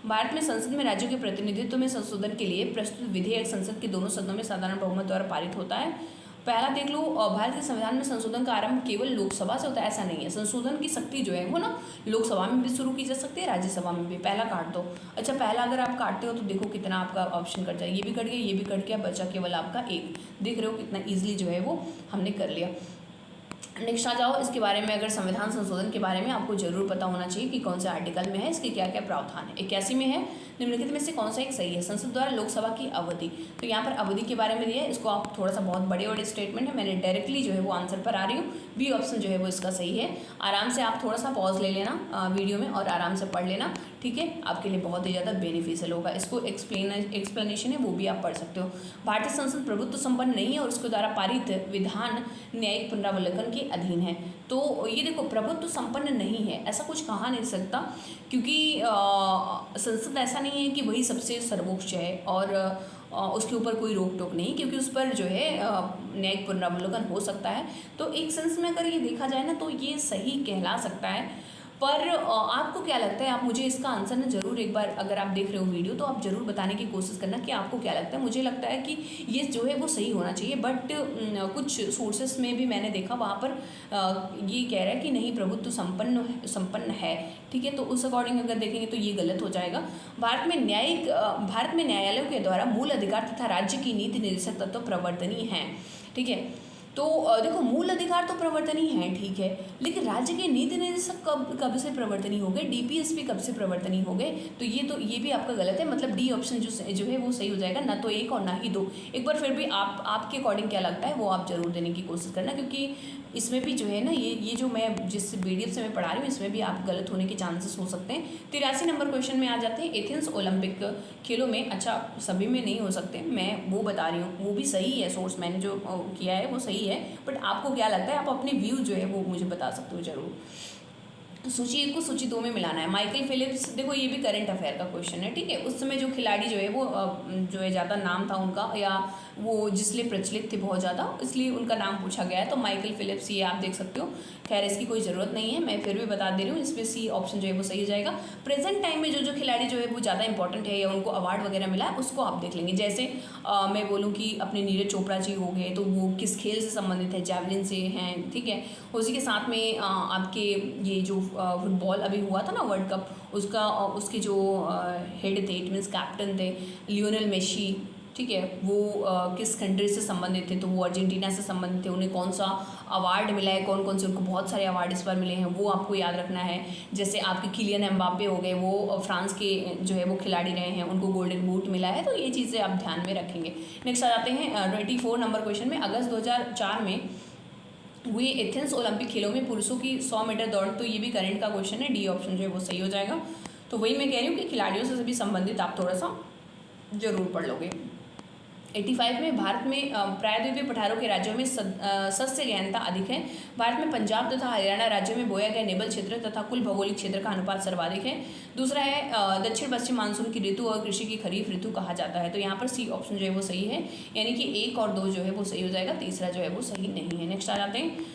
भारत में संसद में राज्यों के प्रतिनिधित्व में संशोधन के लिए प्रस्तुत विधेयक संसद के दोनों सदनों में साधारण बहुमत द्वारा पारित होता है। पहला देख लो, भारत के संविधान में संशोधन का आरंभ केवल लोकसभा से होता है, ऐसा नहीं है। संशोधन की शक्ति जो है वो ना लोकसभा में भी शुरू की जा सकती है, राज्यसभा में भी। पहला काट दो। अच्छा पहला अगर आप काटते हो तो देखो कितना आपका ऑप्शन कट जाए, ये भी कट गया, ये भी कट गया, बचा केवल आपका एक। देख रहे हो कितना ईजिली जो है वो हमने कर लिया। नेक्स्ट आ जाओ, इसके बारे में अगर संविधान संशोधन के बारे में आपको जरूर पता होना चाहिए कि कौन से आर्टिकल में है, इसके क्या क्या प्रावधान है। 81 में है, निम्नलिखित में से कौन सा एक सही है। संसद द्वारा लोकसभा की अवधि, तो यहाँ पर अवधि के बारे में दिया है। इसको आप थोड़ा सा बहुत बड़े बड़े स्टेटमेंट है, मैंने डायरेक्टली जो है वो आंसर पर आ रही हूँ। बी ऑप्शन जो है वो इसका सही है। आराम से आप थोड़ा सा पॉज ले लेना वीडियो में और आराम से पढ़ लेना, ठीक है, आपके लिए बहुत ही ज़्यादा बेनिफिशियल होगा। इसको एक्सप्लेनेशन है वो भी आप पढ़ सकते हो। भारतीय संसद प्रभुत्व संपन्न नहीं है और उसके द्वारा पारित विधान न्यायिक पुनरावलोकन के अधीन है। तो ये देखो, प्रभुत्व संपन्न नहीं है, ऐसा कुछ कहा नहीं सकता, क्योंकि संसद ऐसा नहीं है कि वही सबसे सर्वोच्च है और उसके ऊपर कोई रोक टोक नहीं, क्योंकि उस पर जो है न्यायिक पुनरावलोकन हो सकता है। तो एक सेंस में अगर ये देखा जाए ना तो ये सही कहला सकता है। पर आपको क्या लगता है, आप मुझे इसका आंसर ना ज़रूर एक बार, अगर आप देख रहे हो वीडियो तो आप ज़रूर बताने की कोशिश करना कि आपको क्या लगता है। मुझे लगता है कि ये जो है वो सही होना चाहिए, बट कुछ सोर्सेस में भी मैंने देखा वहाँ पर ये कह रहा है कि नहीं, प्रभुत्व संपन्न है, ठीक है। तो उस अकॉर्डिंग अगर देखेंगे तो ये गलत हो जाएगा। भारत में न्यायालयों के द्वारा मूल अधिकार तथा राज्य की नीति निर्देशक तत्व प्रवर्तनीय हैं, ठीक है। तो देखो, मूल अधिकार तो प्रवर्तनीय है, ठीक है, लेकिन राज्य के नीति निर्देशक कब से प्रवर्तनीय हो गए, डीपीएसपी कब से प्रवर्तनीय हो गए, तो ये भी आपका गलत है। मतलब डी ऑप्शन जो है वो सही हो जाएगा, ना तो एक और ना ही दो। एक बार फिर भी आपके अकॉर्डिंग क्या लगता है वो आप जरूर देने की कोशिश करना, क्योंकि इसमें भी जो है ना ये जो मैं जिस पीडीएफ से मैं पढ़ा रही हूँ इसमें भी आप गलत होने के चांसेस हो सकते हैं। 83 नंबर क्वेश्चन में आ जाते हैं। एथेंस ओलंपिक खेलों में, अच्छा सभी में नहीं हो सकते, मैं वो बता रही हूँ, वो भी सही है, सोर्स मैंने जो किया है वो सही है, बट आपको क्या लगता है, आप अपने व्यू जो है वो मुझे बता सकते हो जरूर। सूची 1 को सूची 2 में मिलाना है। माइकल फिलिप्स, देखो ये भी करंट अफेयर का क्वेश्चन है, ठीक है। उस समय जो खिलाड़ी जो है वो जो है ज़्यादा नाम था उनका, या वो जिसलिए प्रचलित थे बहुत ज़्यादा, इसलिए उनका नाम पूछा गया है। तो माइकल फिलिप्स, ये आप देख सकते हो। खैर इसकी कोई ज़रूरत नहीं है, मैं फिर भी बता दे रही हूँ, इसमें सी ऑप्शन जो है वो सही हो जाएगा। प्रेजेंट टाइम में जो खिलाड़ी जो है वो ज़्यादा इंपॉर्टेंट है या उनको अवार्ड वगैरह मिला है उसको आप देख लेंगे। जैसे मैं बोलूँ कि अपने नीरज चोपड़ा जी हो गए, तो वो किस खेल से संबंधित है, जैवलिन से हैं, ठीक है। उसी के साथ में आपके ये जो फुटबॉल अभी हुआ था ना वर्ल्ड कप, उसके जो हेड थे, इट मीन्स कैप्टन थे, लियोनेल मेसी, ठीक है, वो किस कंट्री से संबंधित थे, तो वो अर्जेंटीना से संबंधित थे। उन्हें कौन सा अवार्ड मिला है, कौन कौन से, उनको बहुत सारे अवार्ड इस बार मिले हैं, वो आपको याद रखना है। जैसे आपके किलियन एम्बापे हो गए, वो फ्रांस के जो है वो खिलाड़ी रहे हैं, उनको गोल्डन बूट मिला है, तो ये चीज़ें आप ध्यान में रखेंगे। नेक्स्ट आ जाते हैं 24 नंबर क्वेश्चन में। अगस्त 2004 में हुए एथेंस ओलंपिक खेलों में पुरुषों की 100 मीटर दौड़, तो ये भी करंट का क्वेश्चन है, डी ऑप्शन जो है वो सही हो जाएगा। तो वही मैं कह रही हूँ कि खिलाड़ियों से भी संबंधित आप थोड़ा सा जरूर पढ़ लोगे। 85 में भारत में प्रायद्वीपीय पठारों के राज्यों में सस्य गहनता अधिक है। भारत में पंजाब तथा हरियाणा राज्यों में बोया गया निबल क्षेत्र तथा कुल भौगोलिक क्षेत्र का अनुपात सर्वाधिक है। दूसरा है दक्षिण पश्चिम मानसून की ऋतु और कृषि की खरीफ ऋतु कहा जाता है। तो यहाँ पर सी ऑप्शन जो है वो सही है, यानी कि 1 और 2 जो है वो सही हो जाएगा, तीसरा जो है वो सही नहीं है। नेक्स्ट आ जाते हैं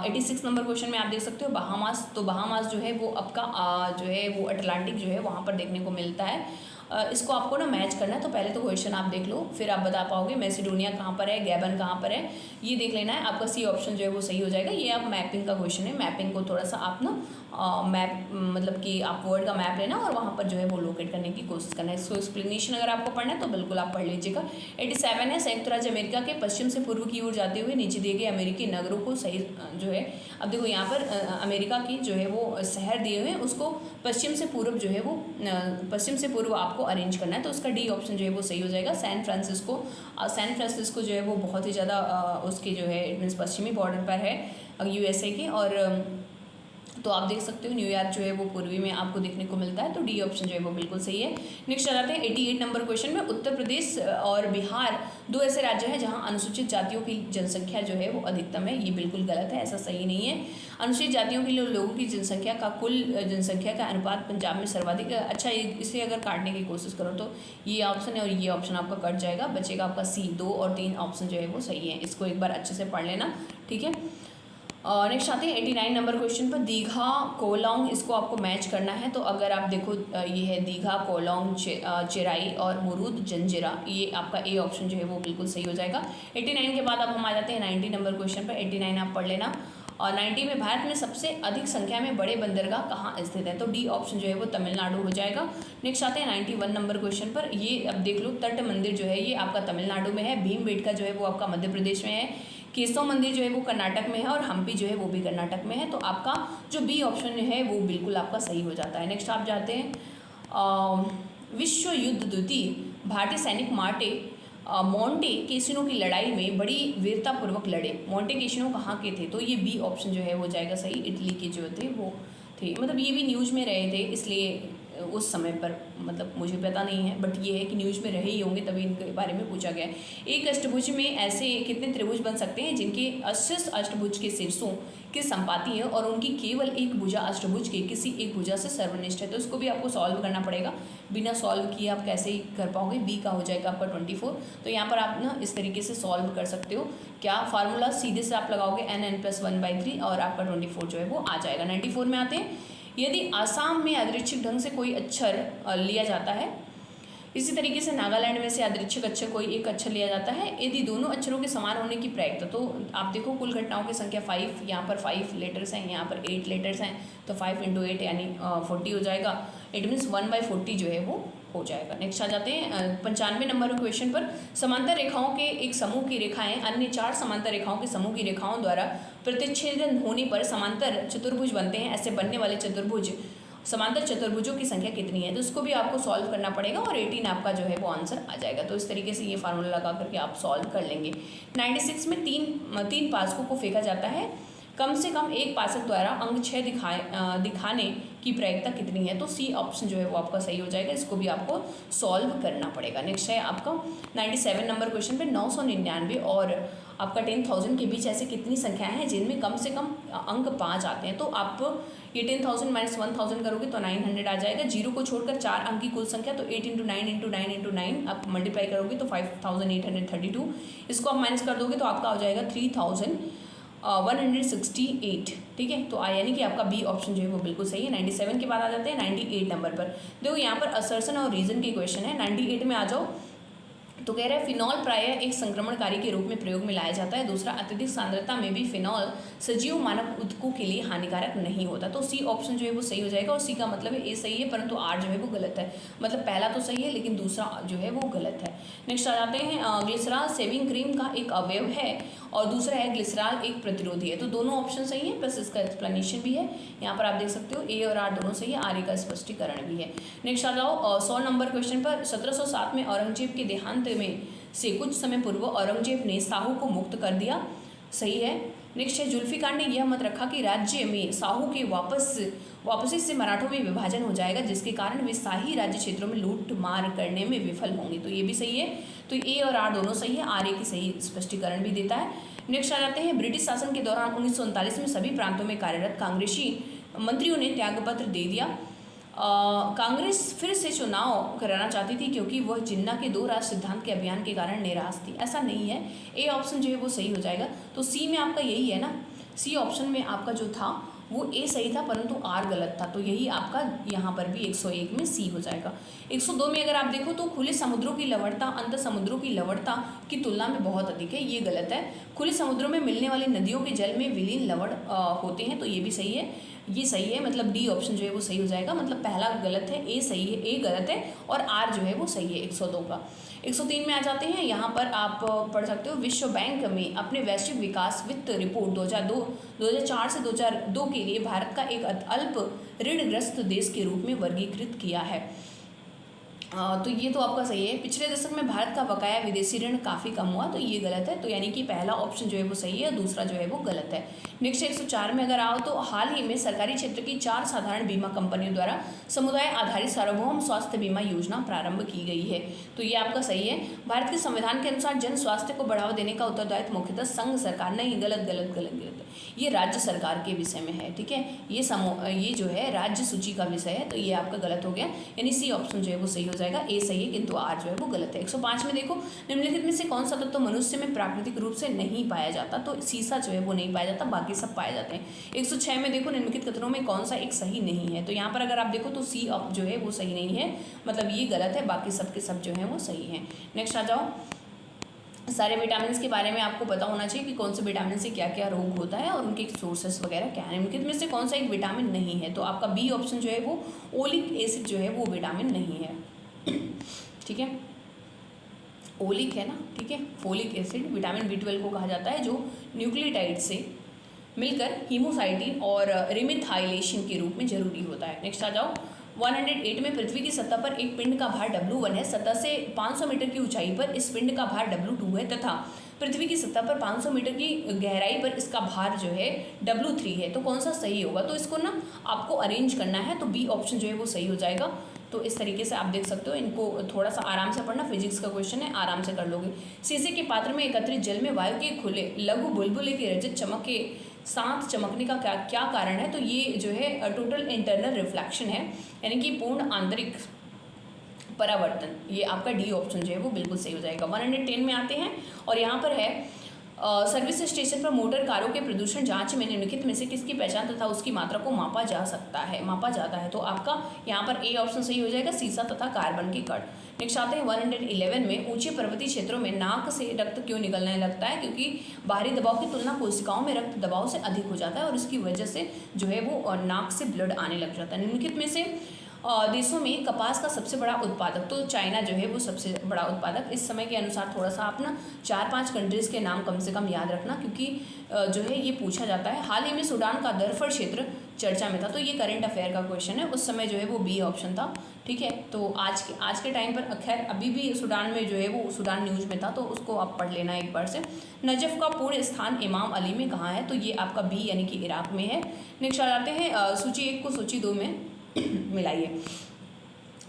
86 नंबर क्वेश्चन में। आप देख सकते हो बहामास, तो बहामास जो है वो आपका जो है वो अटलांटिक जो है वहाँ पर देखने को मिलता है। इसको आपको ना मैच करना है, तो पहले तो क्वेश्चन आप देख लो, फिर आप बता पाओगे। मैसिडोनिया कहाँ पर है, गैबन कहाँ पर है, ये देख लेना है। आपका सी ऑप्शन जो है वो सही हो जाएगा। ये आप मैपिंग का क्वेश्चन है, मैपिंग को थोड़ा सा आप ना मैप मतलब कि आप वर्ल्ड का मैप लेना और वहाँ पर जो है वो लोकेट करने की कोशिश करना है। इसको एक्सप्लेनेशन अगर आपको पढ़ना है तो बिल्कुल आप पढ़ लीजिएगा। 87 है संयुक्त राज्य अमेरिका के पश्चिम से पूर्व की ओर जाते हुए नीचे दिए गए अमेरिकी नगरों को सही जो है, अब देखो यहाँ पर अमेरिका की जो है वो शहर दिए हुए हैं, उसको पश्चिम से पूर्व जो है वो पश्चिम से पूर्व आपको अरेंज करना है। तो उसका डी ऑप्शन जो है वो सही हो जाएगा। सैन फ्रांसिस्को जो है वो बहुत ही ज़्यादा उसके जो है इट मीन्स पश्चिमी बॉर्डर पर है यूएसए के, और तो आप देख सकते हो न्यूयॉर्क जो है वो पूर्वी में आपको देखने को मिलता है। तो डी ऑप्शन जो है वो बिल्कुल सही है। नेक्स्ट आ जाते हैं 88 नंबर क्वेश्चन में। उत्तर प्रदेश और बिहार 2 ऐसे राज्य हैं जहां अनुसूचित जातियों की जनसंख्या जो है वो अधिकतम है। ये बिल्कुल गलत है, ऐसा सही नहीं है। अनुसूचित जातियों के लोगों की जनसंख्या का कुल जनसंख्या का अनुपात पंजाब में सर्वाधिक है। अच्छा, इसे अगर काटने की कोशिश करो तो ये ऑप्शन है और ये ऑप्शन आपका कट जाएगा, बचेगा आपका सी। 2 और 3 ऑप्शन जो है वो सही है। इसको एक बार अच्छे से पढ़ लेना, ठीक है। नेक्स्ट आते हैं 89 नंबर क्वेश्चन पर। दीघा कोलोंग, इसको आपको मैच करना है। तो अगर आप देखो ये है दीघा कोलोंग चेराई और मुरूद जंजिरा, ये आपका ए ऑप्शन जो है वो बिल्कुल सही हो जाएगा। 89 के बाद अब हम आ जाते हैं 90 नंबर क्वेश्चन पर। 89 आप पढ़ लेना। और 90 में भारत में सबसे अधिक संख्या में बड़े बंदरगाह कहाँ स्थित है। तो डी ऑप्शन जो है वो तमिलनाडु हो जाएगा। नेक्स्ट आते हैं 91 नंबर क्वेश्चन पर। ये अब देख लो तट मंदिर जो है ये आपका तमिलनाडु में है। भीमबेटका जो है वो आपका मध्य प्रदेश में है। केशव मंदिर जो है वो कर्नाटक में है और हम्पी जो है वो भी कर्नाटक में है। तो आपका जो बी ऑप्शन है वो बिल्कुल आपका सही हो जाता है। नेक्स्ट आप जाते हैं विश्व युद्ध द्वितीय भारतीय सैनिक मोंटे केसिनो की लड़ाई में बड़ी वीरतापूर्वक लड़े। मोंटे केसिनो कहाँ के थे? तो ये बी ऑप्शन जो है वो जाएगा सही, इटली के जो थे वो थे। मतलब ये भी न्यूज़ में रहे थे, इसलिए उस समय पर मतलब मुझे पता नहीं है, बट ये है कि न्यूज़ में रहे ही होंगे तभी इनके बारे में पूछा गया है। एक अष्टभुज में ऐसे कितने त्रिभुज बन सकते हैं जिनके अशेष अष्टभुज के शीर्षों के संपाती है और उनकी केवल एक भुजा अष्टभुज के किसी एक भुजा से सर्वनिष्ठ है? तो इसको भी आपको सॉल्व करना पड़ेगा, बिना सॉल्व किए आप कैसे ही कर पाओगे। बी का हो जाएगा आपका 24। तो यहाँ पर आप ना इस तरीके से सॉल्व कर सकते हो। क्या फार्मूला सीधे से आप लगाओगे n+1/3 और आपका 24 जो है वो आ जाएगा। 94 में आते हैं, यदि आसाम में यादृच्छिक ढंग से कोई अक्षर लिया जाता है, इसी तरीके से नागालैंड में से यादृच्छिक अक्षर कोई एक अक्षर लिया जाता है, यदि दोनों अक्षरों के समान होने की प्रायिकता, तो आप देखो कुल घटनाओं की संख्या 5, यहाँ पर 5 लेटर्स हैं, यहाँ पर 8 लेटर्स हैं, तो 5 × 8 यानी 40 हो जाएगा। इट मीन्स 1/40 जो है वो हो जाएगा। नेक्स्ट आ जाते हैं 95 नंबर क्वेश्चन पर। समांतर रेखाओं के एक समूह की रेखाएं अन्य 4 समांतर रेखाओं के समूह की रेखाओं द्वारा प्रतिच्छेदन होने पर समांतर चतुर्भुज बनते हैं। ऐसे बनने वाले समांतर चतुर्भुजों की संख्या कितनी है? तो इसको भी आपको सॉल्व करना पड़ेगा और 18 आपका जो है वो आंसर आ जाएगा। तो इस तरीके से ये फार्मूला लगा करके आप सॉल्व कर लेंगे। 96 में तीन पासकों को फेंका जाता है, कम से कम एक पासक द्वारा अंक 6 दिखाने की प्रायिकता कितनी है? तो सी ऑप्शन जो है वो आपका सही हो जाएगा। इसको भी आपको सॉल्व करना पड़ेगा। नेक्स्ट है आपका 97 नंबर क्वेश्चन पे 999 और आपका 10,000 के बीच ऐसे कितनी संख्याएं हैं जिनमें कम से कम अंक 5 आते हैं? तो आप ये 10,000 - 1,000 करोगे तो 900 आ जाएगा। जीरो को छोड़कर 4 अंक की कुल संख्या, तो 8 × 9 × 9 × 9 आप मल्टीप्लाई करोगे तो 5,832। इसको आप माइनस कर दोगे तो आपका हो जाएगा 3,168। ठीक है, तो यानी कि आपका बी ऑप्शन जो है वो बिल्कुल सही है। 97 के बाद आ जाते हैं 98 नंबर पर। देखो यहाँ पर असर्शन और रीजन के क्वेश्चन है। 98 में आ जाओ, तो कह रहा है फिनॉल प्रायः एक संक्रमणकारी के रूप में प्रयोग में लाया जाता है। दूसरा, अत्यधिक सांद्रता में भी फिनॉल सजीव मानव ऊतकों के लिए हानिकारक नहीं होता। तो सी ऑप्शन जो है वो सही हो जाएगा। और सी का मतलब है ए सही है, परंतु आर जो है वो गलत है। मतलब पहला तो सही है लेकिन दूसरा जो है वो गलत है। नेक्स्ट आ जाते हैं ग्लिसरॉल शेविंग क्रीम का एक अवयव है और दूसरा है ग्लिसरॉल एक प्रतिरोधी है। तो दोनों ऑप्शन सही है, प्लस इसका एक्सप्लेनेशन भी है। यहाँ पर आप देख सकते हो ए और आर दोनों सही है, आर का स्पष्टीकरण भी है। नेक्स्ट आ जाओ 100 नंबर क्वेश्चन पर। 1707 में औरंगजेब के देहांत में से कुछ समय पूर्व औरंगजेब ने साहू को मुक्त कर दिया। सही है। नेक्स्ट है जुल्फिकार ने यह मत रखा कि राज्य में साहू के वापसी से मराठों में विभाजन हो जाएगा, जिसके कारण वे शाही राज्य क्षेत्रों में लूट मार करने में विफल होंगे। तो ये भी सही है। तो ए और आर दोनों सही है, आर ए की सही स्पष्टीकरण भी देता है। नेक्स्ट आ जाते हैं ब्रिटिश शासन के दौरान 1939 में सभी प्रांतों में कार्यरत कांग्रेसी मंत्रियों ने त्यागपत्र दे दिया। कांग्रेस फिर से चुनाव कराना चाहती थी क्योंकि वह जिन्ना के 2 राष्ट्र सिद्धांत के अभियान के कारण निराश थी। ऐसा नहीं है, ए ऑप्शन जो है वो सही हो जाएगा। तो सी में आपका यही है ना, सी ऑप्शन में आपका जो था वो ए सही था परंतु आर गलत था। तो यही आपका यहाँ पर भी 101 में सी हो जाएगा। 102 में अगर आप देखो तो खुले समुद्रों की लवणता अंतर समुद्रों की लवणता की तुलना में बहुत अधिक है, ये गलत है। खुले समुद्रों में मिलने वाली नदियों के जल में विलीन लवण होते हैं, तो ये भी सही है, ये सही है। मतलब डी ऑप्शन जो है वो सही हो जाएगा। मतलब पहला गलत है, ए सही है, ए गलत है और आर जो है वो सही है 102 का। 103 में आ जाते हैं। यहाँ पर आप पढ़ सकते हो विश्व बैंक में अपने वैश्विक विकास वित्त रिपोर्ट 2004 से 2002 के लिए भारत का एक अल्प ऋणग्रस्त देश के रूप में वर्गीकृत किया है। तो ये तो आपका सही है। पिछले दशक में भारत का बकाया विदेशी ऋण काफ़ी कम हुआ, तो ये गलत है। तो यानी कि पहला ऑप्शन जो है वो सही है, दूसरा जो है वो गलत है। नेक्स्ट 104 में अगर आओ तो हाल ही में सरकारी क्षेत्र की 4 साधारण बीमा कंपनियों द्वारा समुदाय आधारित सार्वभौम स्वास्थ्य बीमा योजना प्रारंभ की गई है। तो ये आपका सही है। भारत के संविधान के अनुसार जन स्वास्थ्य को बढ़ावा देने का उत्तरदायित्व मुख्यतः संघ सरकार, नहीं, गलत गलत गलत गलत, ये राज्य सरकार के विषय में है। ठीक है, ये जो है राज्य सूची का विषय है, तो ये आपका गलत हो गया। यानी सी ऑप्शन जो है वो सही हो जाएगा, ए सही है किंतु आर जो है वो गलत है। 105 में देखो निम्नलिखित में से कौन सा तत्व मनुष्य में प्राकृतिक रूप से नहीं पाया जाता? तो सीसा जो है वो नहीं पाया जाता, बाकी सब पाए जाते हैं। 106 में देखो निम्नलिखित कथनों में कौन सा एक सही नहीं है? तो यहाँ पर अगर आप देखो तो सी जो है वो सही नहीं है, मतलब ये गलत है, बाकी सब के सब जो है वो सही है। नेक्स्ट आ जाओ, सारे विटामिन के बारे में आपको पता होना चाहिए कि कौन से विटामिन से क्या क्या रोग होता है और उनके सोर्सेस वगैरह क्या है। निम्नलिखित में से कौन सा एक विटामिन नहीं है? तो आपका बी ऑप्शन जो है वो ओलिक एसिड जो है वो विटामिन नहीं है। ठीक है, ओलिक है ना, ठीक है, फोलिक एसिड विटामिन B12 को कहा जाता है, जो न्यूक्लियोटाइड से मिलकर हीमोसाइटिन और रिमिथाइलेशन के रूप में जरूरी होता है। नेक्स्ट आ जाओ 108 में, पृथ्वी की सतह पर एक पिंड का भार W1 है, सतह से 500 मीटर की ऊंचाई पर इस पिंड का भार W2 है तथा पृथ्वी की सतह पर 500 मीटर की गहराई पर इसका भार जो है W3 है। तो कौन सा सही होगा? तो इसको ना आपको अरेंज करना है, तो बी ऑप्शन जो है वो सही हो जाएगा। तो इस तरीके से आप देख सकते हो, इनको थोड़ा सा आराम से पढ़ना, फिजिक्स का क्वेश्चन है, आराम से कर लोगे। शीशे के पात्र में एकत्रित जल में वायु के खुले लघु बुलबुले के रजत चमक के साथ चमकने का क्या कारण है? तो ये जो है टोटल इंटरनल रिफ्लेक्शन है, यानी कि पूर्ण आंतरिक परावर्तन। ये आपका डी ऑप्शन जो है वो बिल्कुल सही हो जाएगा। 110 में आते हैं और यहाँ पर है सर्विस स्टेशन पर मोटर कारों के प्रदूषण जांच में निम्नलिखित में से किसकी पहचान तथा उसकी मात्रा को मापा जाता है। तो आपका यहाँ पर ए ऑप्शन सही हो जाएगा, सीसा तथा कार्बन के कण। नेक्स्ट आते हैं 111 में, ऊंचे पर्वतीय क्षेत्रों में नाक से रक्त क्यों निकलने लगता है? क्योंकि बाहरी दबाव की तुलना कोशिकाओं में रक्त दबाव से अधिक हो जाता है और इसकी वजह से जो है वो नाक से ब्लड आने लग जाता है। निम्नलिखित में से देशों में कपास का सबसे बड़ा उत्पादक, तो चाइना जो है वो सबसे बड़ा उत्पादक। इस समय के अनुसार थोड़ा सा आप ना 4-5 कंट्रीज़ के नाम कम से कम याद रखना, क्योंकि जो है ये पूछा जाता है। हाल ही में सूडान का दरफर क्षेत्र चर्चा में था, तो ये करंट अफेयर का क्वेश्चन है। उस समय जो है वो बी ऑप्शन था, ठीक है। तो आज के टाइम पर खैर अभी भी सूडान में जो है वो सूडान न्यूज़ में था, तो उसको आप पढ़ लेना एक बार से। नजफ़ का पूर्ण स्थान इमाम अली में कहाँ है? तो ये आपका बी यानी कि इराक में है। नेक्स्ट आ जाते हैं सूची 1 को सूची 2 में मिलाइए।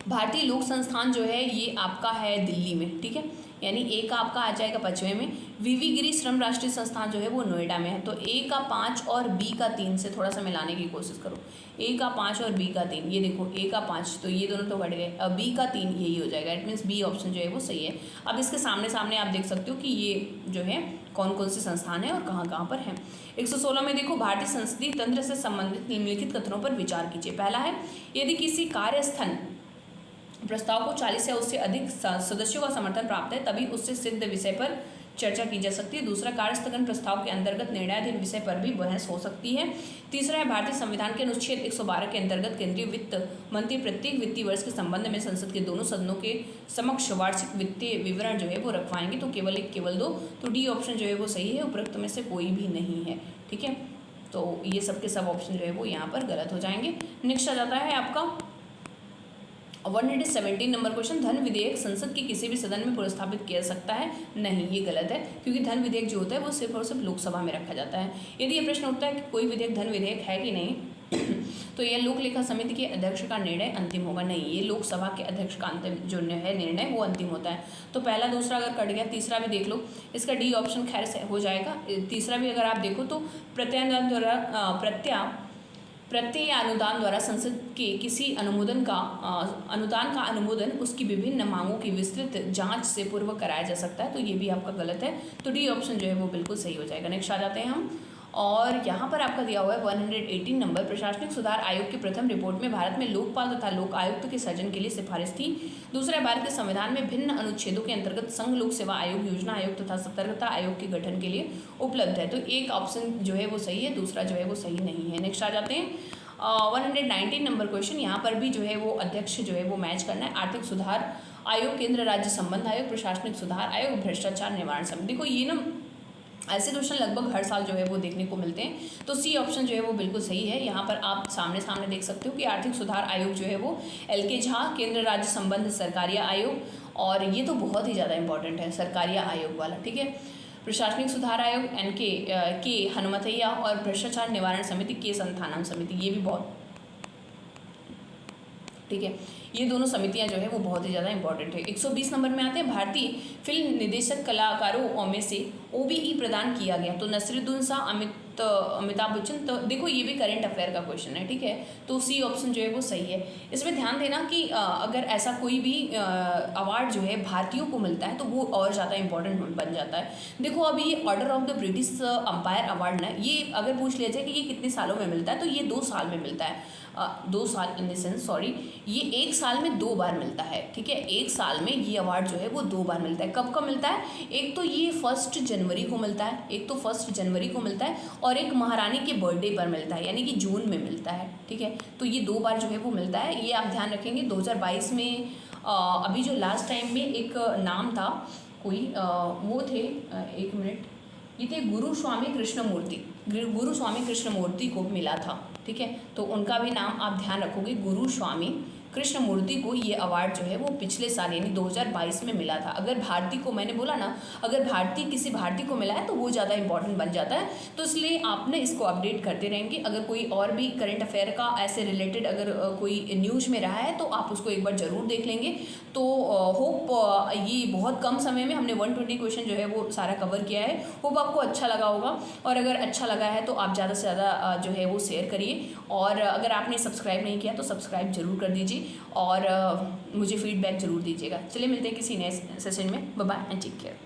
भारतीय लोक संस्थान जो है ये आपका है दिल्ली में, ठीक है, यानी ए का आपका आ जाएगा 5वें में। वीवी गिरी श्रम राष्ट्रीय संस्थान जो है वो नोएडा में है। तो ए का 5 और बी का 3 से थोड़ा सा मिलाने की कोशिश करो। ए का 5 और बी का 3, ये देखो ए का 5 तो ये दोनों तो घट गए, अब बी का 3 यही हो जाएगा। इट मीन्स बी ऑप्शन जो है वो सही है। अब इसके सामने सामने आप देख सकते हो कि ये जो है कौन कौन से संस्थान है और कहाँ कहाँ पर है। 116 में देखो, भारतीय संसदीय तंत्र से संबंधित निम्नलिखित कथनों पर विचार कीजिए। पहला है, यदि किसी कार्यस्थल प्रस्ताव को 40 या उससे अधिक सदस्यों का समर्थन प्राप्त है तभी उससे सिद्ध विषय पर चर्चा की जा सकती है। दूसरा, कार्यस्थगन प्रस्ताव के अंतर्गत निर्णयाधीन विषय पर भी बहस हो सकती है। तीसरा है, भारतीय संविधान के अनुच्छेद 112 के अंतर्गत केंद्रीय वित्त मंत्री प्रत्येक वित्तीय वर्ष के संबंध में संसद के दोनों सदनों के समक्ष वार्षिक वित्तीय विवरण जो है वो रखवाएंगे। तो केवल 1 केवल 2, तो डी ऑप्शन जो है वो सही है, उपरोक्त में से कोई भी नहीं है, ठीक है। तो ये सब के सब ऑप्शन जो है वो यहाँ पर गलत हो जाएंगे। नेक्स्ट आ जाता है आपका 117 नंबर क्वेश्चन, धन विधेयक संसद के किसी भी सदन में प्रस्तावित किया जा सकता है? नहीं, ये गलत है, क्योंकि धन विधेयक जो होता है वो सिर्फ और सिर्फ लोकसभा में रखा जाता है। यदि ये प्रश्न उठता है कि कोई विधेयक धन विधेयक है कि नहीं तो यह लोक लेखा समिति के अध्यक्ष का निर्णय अंतिम होगा। नहीं, ये लोकसभा के अध्यक्ष का अंतिम जो है निर्णय वो अंतिम होता है। तो पहला दूसरा अगर कट गया, तीसरा भी देख लो, इसका डी ऑप्शन खैर से हो जाएगा। तीसरा भी अगर आप देखो तो प्रत्यानुदान द्वारा प्रत्यय अनुदान द्वारा संसद के किसी अनुदान का अनुमोदन उसकी विभिन्न मांगों की विस्तृत जांच से पूर्व कराया जा सकता है। तो ये भी आपका गलत है, तो डी ऑप्शन जो है वो बिल्कुल सही हो जाएगा। नेक्स्ट आ जाते हैं हम, और यहाँ पर आपका दिया हुआ है 118 नंबर, प्रशासनिक सुधार आयोग की प्रथम रिपोर्ट में भारत में लोकपाल तथा लोक आयुक्त के सृजन के लिए सिफारिश थी। दूसरा, भारत के संविधान में भिन्न अनुच्छेदों के अंतर्गत संघ लोक सेवा आयोग, योजना आयोग तथा सतर्कता आयोग के गठन के लिए उपलब्ध है। तो एक ऑप्शन जो है वो सही है, दूसरा जो है वो सही नहीं है। नेक्स्ट आ जाते हैं 119 नंबर क्वेश्चन, यहाँ पर भी जो है वो अध्यक्ष जो है वो मैच करना है। आर्थिक सुधार आयोग, केंद्र राज्य संबंध आयोग, प्रशासनिक सुधार आयोग, भ्रष्टाचार निवारण समिति। देखो ये ना ऐसे क्वेश्चन लगभग हर साल जो है वो देखने को मिलते हैं, तो सी ऑप्शन जो है वो बिल्कुल सही है। यहाँ पर आप सामने सामने देख सकते हो कि आर्थिक सुधार आयोग जो है वो LK झा, केंद्र राज्य संबंध सरकारिया आयोग, और ये तो बहुत ही ज़्यादा इंपॉर्टेंट है सरकारिया आयोग वाला, ठीक है। प्रशासनिक सुधार आयोग के हनुमतैया, और भ्रष्टाचार निवारण समिति के संथानम समिति, ये भी बहुत, ठीक है। ये दोनों समितियां जो है वो बहुत ही ज़्यादा इंपॉर्टेंट है। 120 नंबर में आते हैं, भारतीय फिल्म निर्देशक कलाकारों में से OBE प्रदान किया गया। तो नसीरुद्दीन शाह, अमिताभ बच्चन। तो देखो ये भी करंट अफेयर का क्वेश्चन है, ठीक है, तो सी ऑप्शन जो है वो सही है। इसमें ध्यान देना कि अगर ऐसा कोई भी अवार्ड जो है भारतीयों को मिलता है तो वो और ज़्यादा इंपॉर्टेंट बन जाता है। देखो अभी ये order of the British empire award ना, ये अगर पूछ लिया जाए कि ये कितने सालों में मिलता है, तो ये 2 साल में मिलता है। 2 साल इन द सेंस, सॉरी, ये 1 साल में 2 बार मिलता है, ठीक है। 1 साल में ये अवार्ड जो है वो 2 बार मिलता है। कब कब मिलता है? एक तो ये 1 जनवरी को मिलता है, एक तो 1 जनवरी को मिलता है, और एक महारानी के बर्थडे पर मिलता है, यानी कि जून में मिलता है, ठीक है। तो ये 2 बार जो है वो मिलता है, ये आप ध्यान रखेंगे। 2022 में अभी जो लास्ट टाइम में एक नाम था कोई वो थे, एक मिनट, ये थे गुरु स्वामी कृष्णमूर्ति, गुरु स्वामी कृष्णमूर्ति को मिला था, ठीक है। तो उनका भी नाम आप ध्यान रखोगे, गुरु स्वामी कृष्णमूर्ति को ये अवार्ड जो है वो पिछले साल यानी 2022 में मिला था। अगर भारती को, मैंने बोला ना, अगर भारतीय किसी भारतीय को मिला है तो वो ज़्यादा इंपॉर्टेंट बन जाता है, तो इसलिए आपने इसको अपडेट करते रहेंगे। अगर कोई और भी करंट अफेयर का ऐसे रिलेटेड अगर कोई न्यूज़ में रहा है तो आप उसको एक बार ज़रूर देख लेंगे। तो होप ये बहुत कम समय में हमने 120 क्वेश्चन जो है वो सारा कवर किया है। होप आपको अच्छा लगा होगा, और अगर अच्छा लगा है तो आप ज़्यादा से ज़्यादा जो है वो शेयर करिए, और अगर आपने सब्सक्राइब नहीं किया तो सब्सक्राइब जरूर कर दीजिए, और मुझे फीडबैक ज़रूर दीजिएगा। चलिए मिलते हैं किसी नए सेशन में। Bye bye and take care.